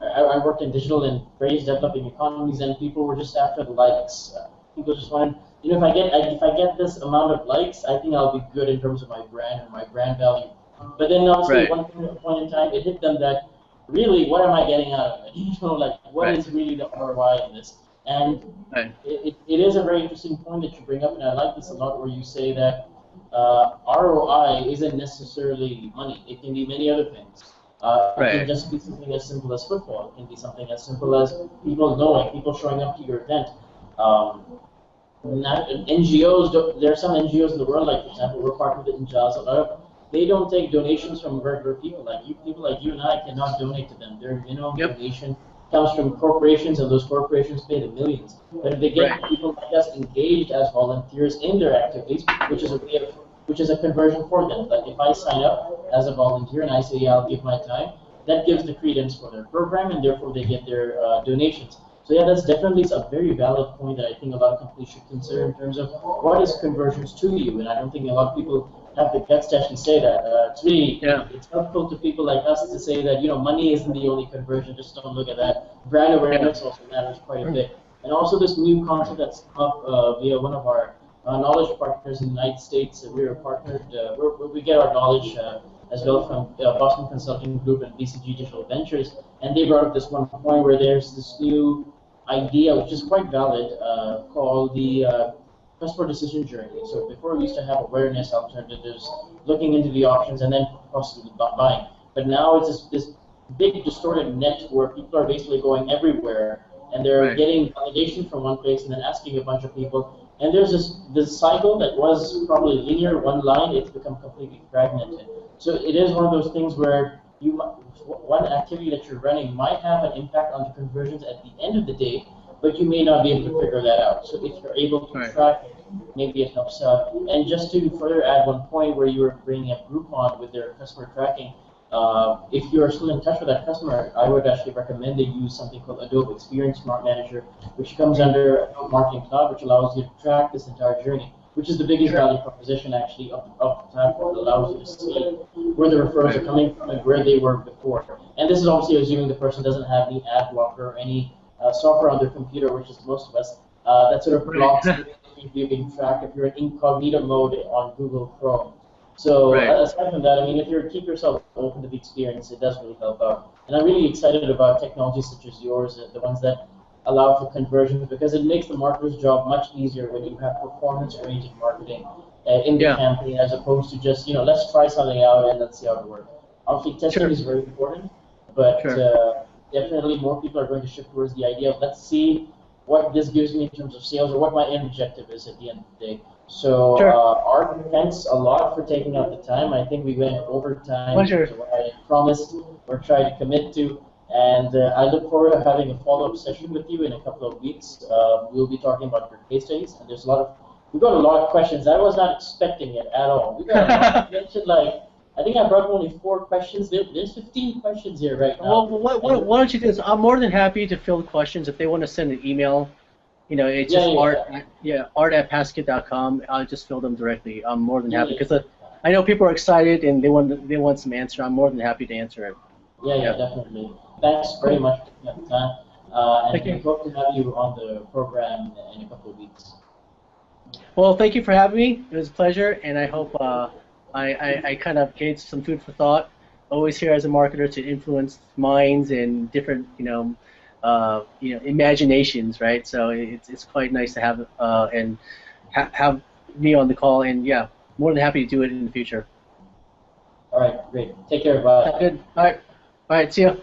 I worked in digital in various developing economies, and people were just after the likes. People just wanted, if I get this amount of likes, I think I'll be good in terms of my brand and my brand value. But then obviously at one point in time, it hit them that really, what am I getting out of it? Like what is really the ROI in this? And it is a very interesting point that you bring up, and I like this a lot, where you say that ROI isn't necessarily money. It can be many other things. It can just be something as simple as football. It can be something as simple as people knowing, people showing up to your event. NGOs, there are some NGOs in the world, like for example, we're partnered with Injaz. They don't take donations from regular people. People like you and I cannot donate to them. Their minimum donation comes from corporations, and those corporations pay the millions. But if they get people like us engaged as volunteers in their activities, which is a conversion for them. Like if I sign up as a volunteer and I say, yeah, I'll give my time, that gives the credence for their program, and therefore they get their donations. So yeah, that's definitely a very valid point that I think a lot of companies should consider in terms of what is conversions to you. And I don't think a lot of people have the guts to actually say that. It's really it's helpful to people like us to say that money isn't the only conversion. Just don't look at that. Brand awareness also matters quite a bit. And also this new concept that's come up via one of our knowledge partners in the United States. We are partnered. We get our knowledge as well from Boston Consulting Group and BCG Digital Ventures, and they brought up this one point where there's this new idea, which is quite valid, called the customer decision journey. So before we used to have awareness, alternatives, looking into the options, and then possibly buying. But now it's this big distorted net where people are basically going everywhere, and they're getting validation from one place and then asking a bunch of people. And there's this cycle that was probably linear, one line, it's become completely fragmented. So it is one of those things where one activity that you're running might have an impact on the conversions at the end of the day, but you may not be able to figure that out. So if you're able to track it, maybe it helps out. And just to further add one point where you were bringing up Groupon with their customer tracking, if you're still in touch with that customer, I would actually recommend they use something called Adobe Experience Smart Manager, which comes under Adobe Marketing Cloud, which allows you to track this entire journey, which is the biggest value proposition actually of the platform. It allows you to see where the referrals are coming from and where they were before. And this is obviously assuming the person doesn't have any ad blocker or any software on their computer, which is most of us, that sort of blocks you being tracked if you're in incognito mode on Google Chrome. So aside from that, I mean, if you keep yourself open to the experience, it does really help out. And I'm really excited about technologies such as yours, the ones that allow for conversions, because it makes the marketer's job much easier when you have performance-oriented marketing in the campaign, as opposed to just, let's try something out and let's see how it works. Obviously, testing is very important, but definitely more people are going to shift towards the idea of let's see what this gives me in terms of sales or what my end objective is at the end of the day. So, Art, thanks a lot for taking out the time. I think we went over time to what I promised or tried to commit to. And I look forward to having a follow-up session with you in a couple of weeks. We'll be talking about your case studies, and we've got a lot of questions. I was not expecting it at all. We got a lot. You mentioned I think I brought only 4 questions. There's 15 questions here right now. Well, why don't you do this? I'm more than happy to field questions if they want to send an email. It's just art@passkit.com. I'll just fill them directly. I'm more than happy because I know people are excited and they want some answer. I'm more than happy to answer it. Yeah, definitely. Thanks very much for taking the time. And we hope to have you on the program in a couple of weeks. Well, thank you for having me. It was a pleasure, and I hope I kind of gave some food for thought. Always here as a marketer to influence minds and different, imaginations, right? So it's quite nice to have have me on the call, and more than happy to do it in the future. All right, great. Take care. Bye. Good. All right. See ya.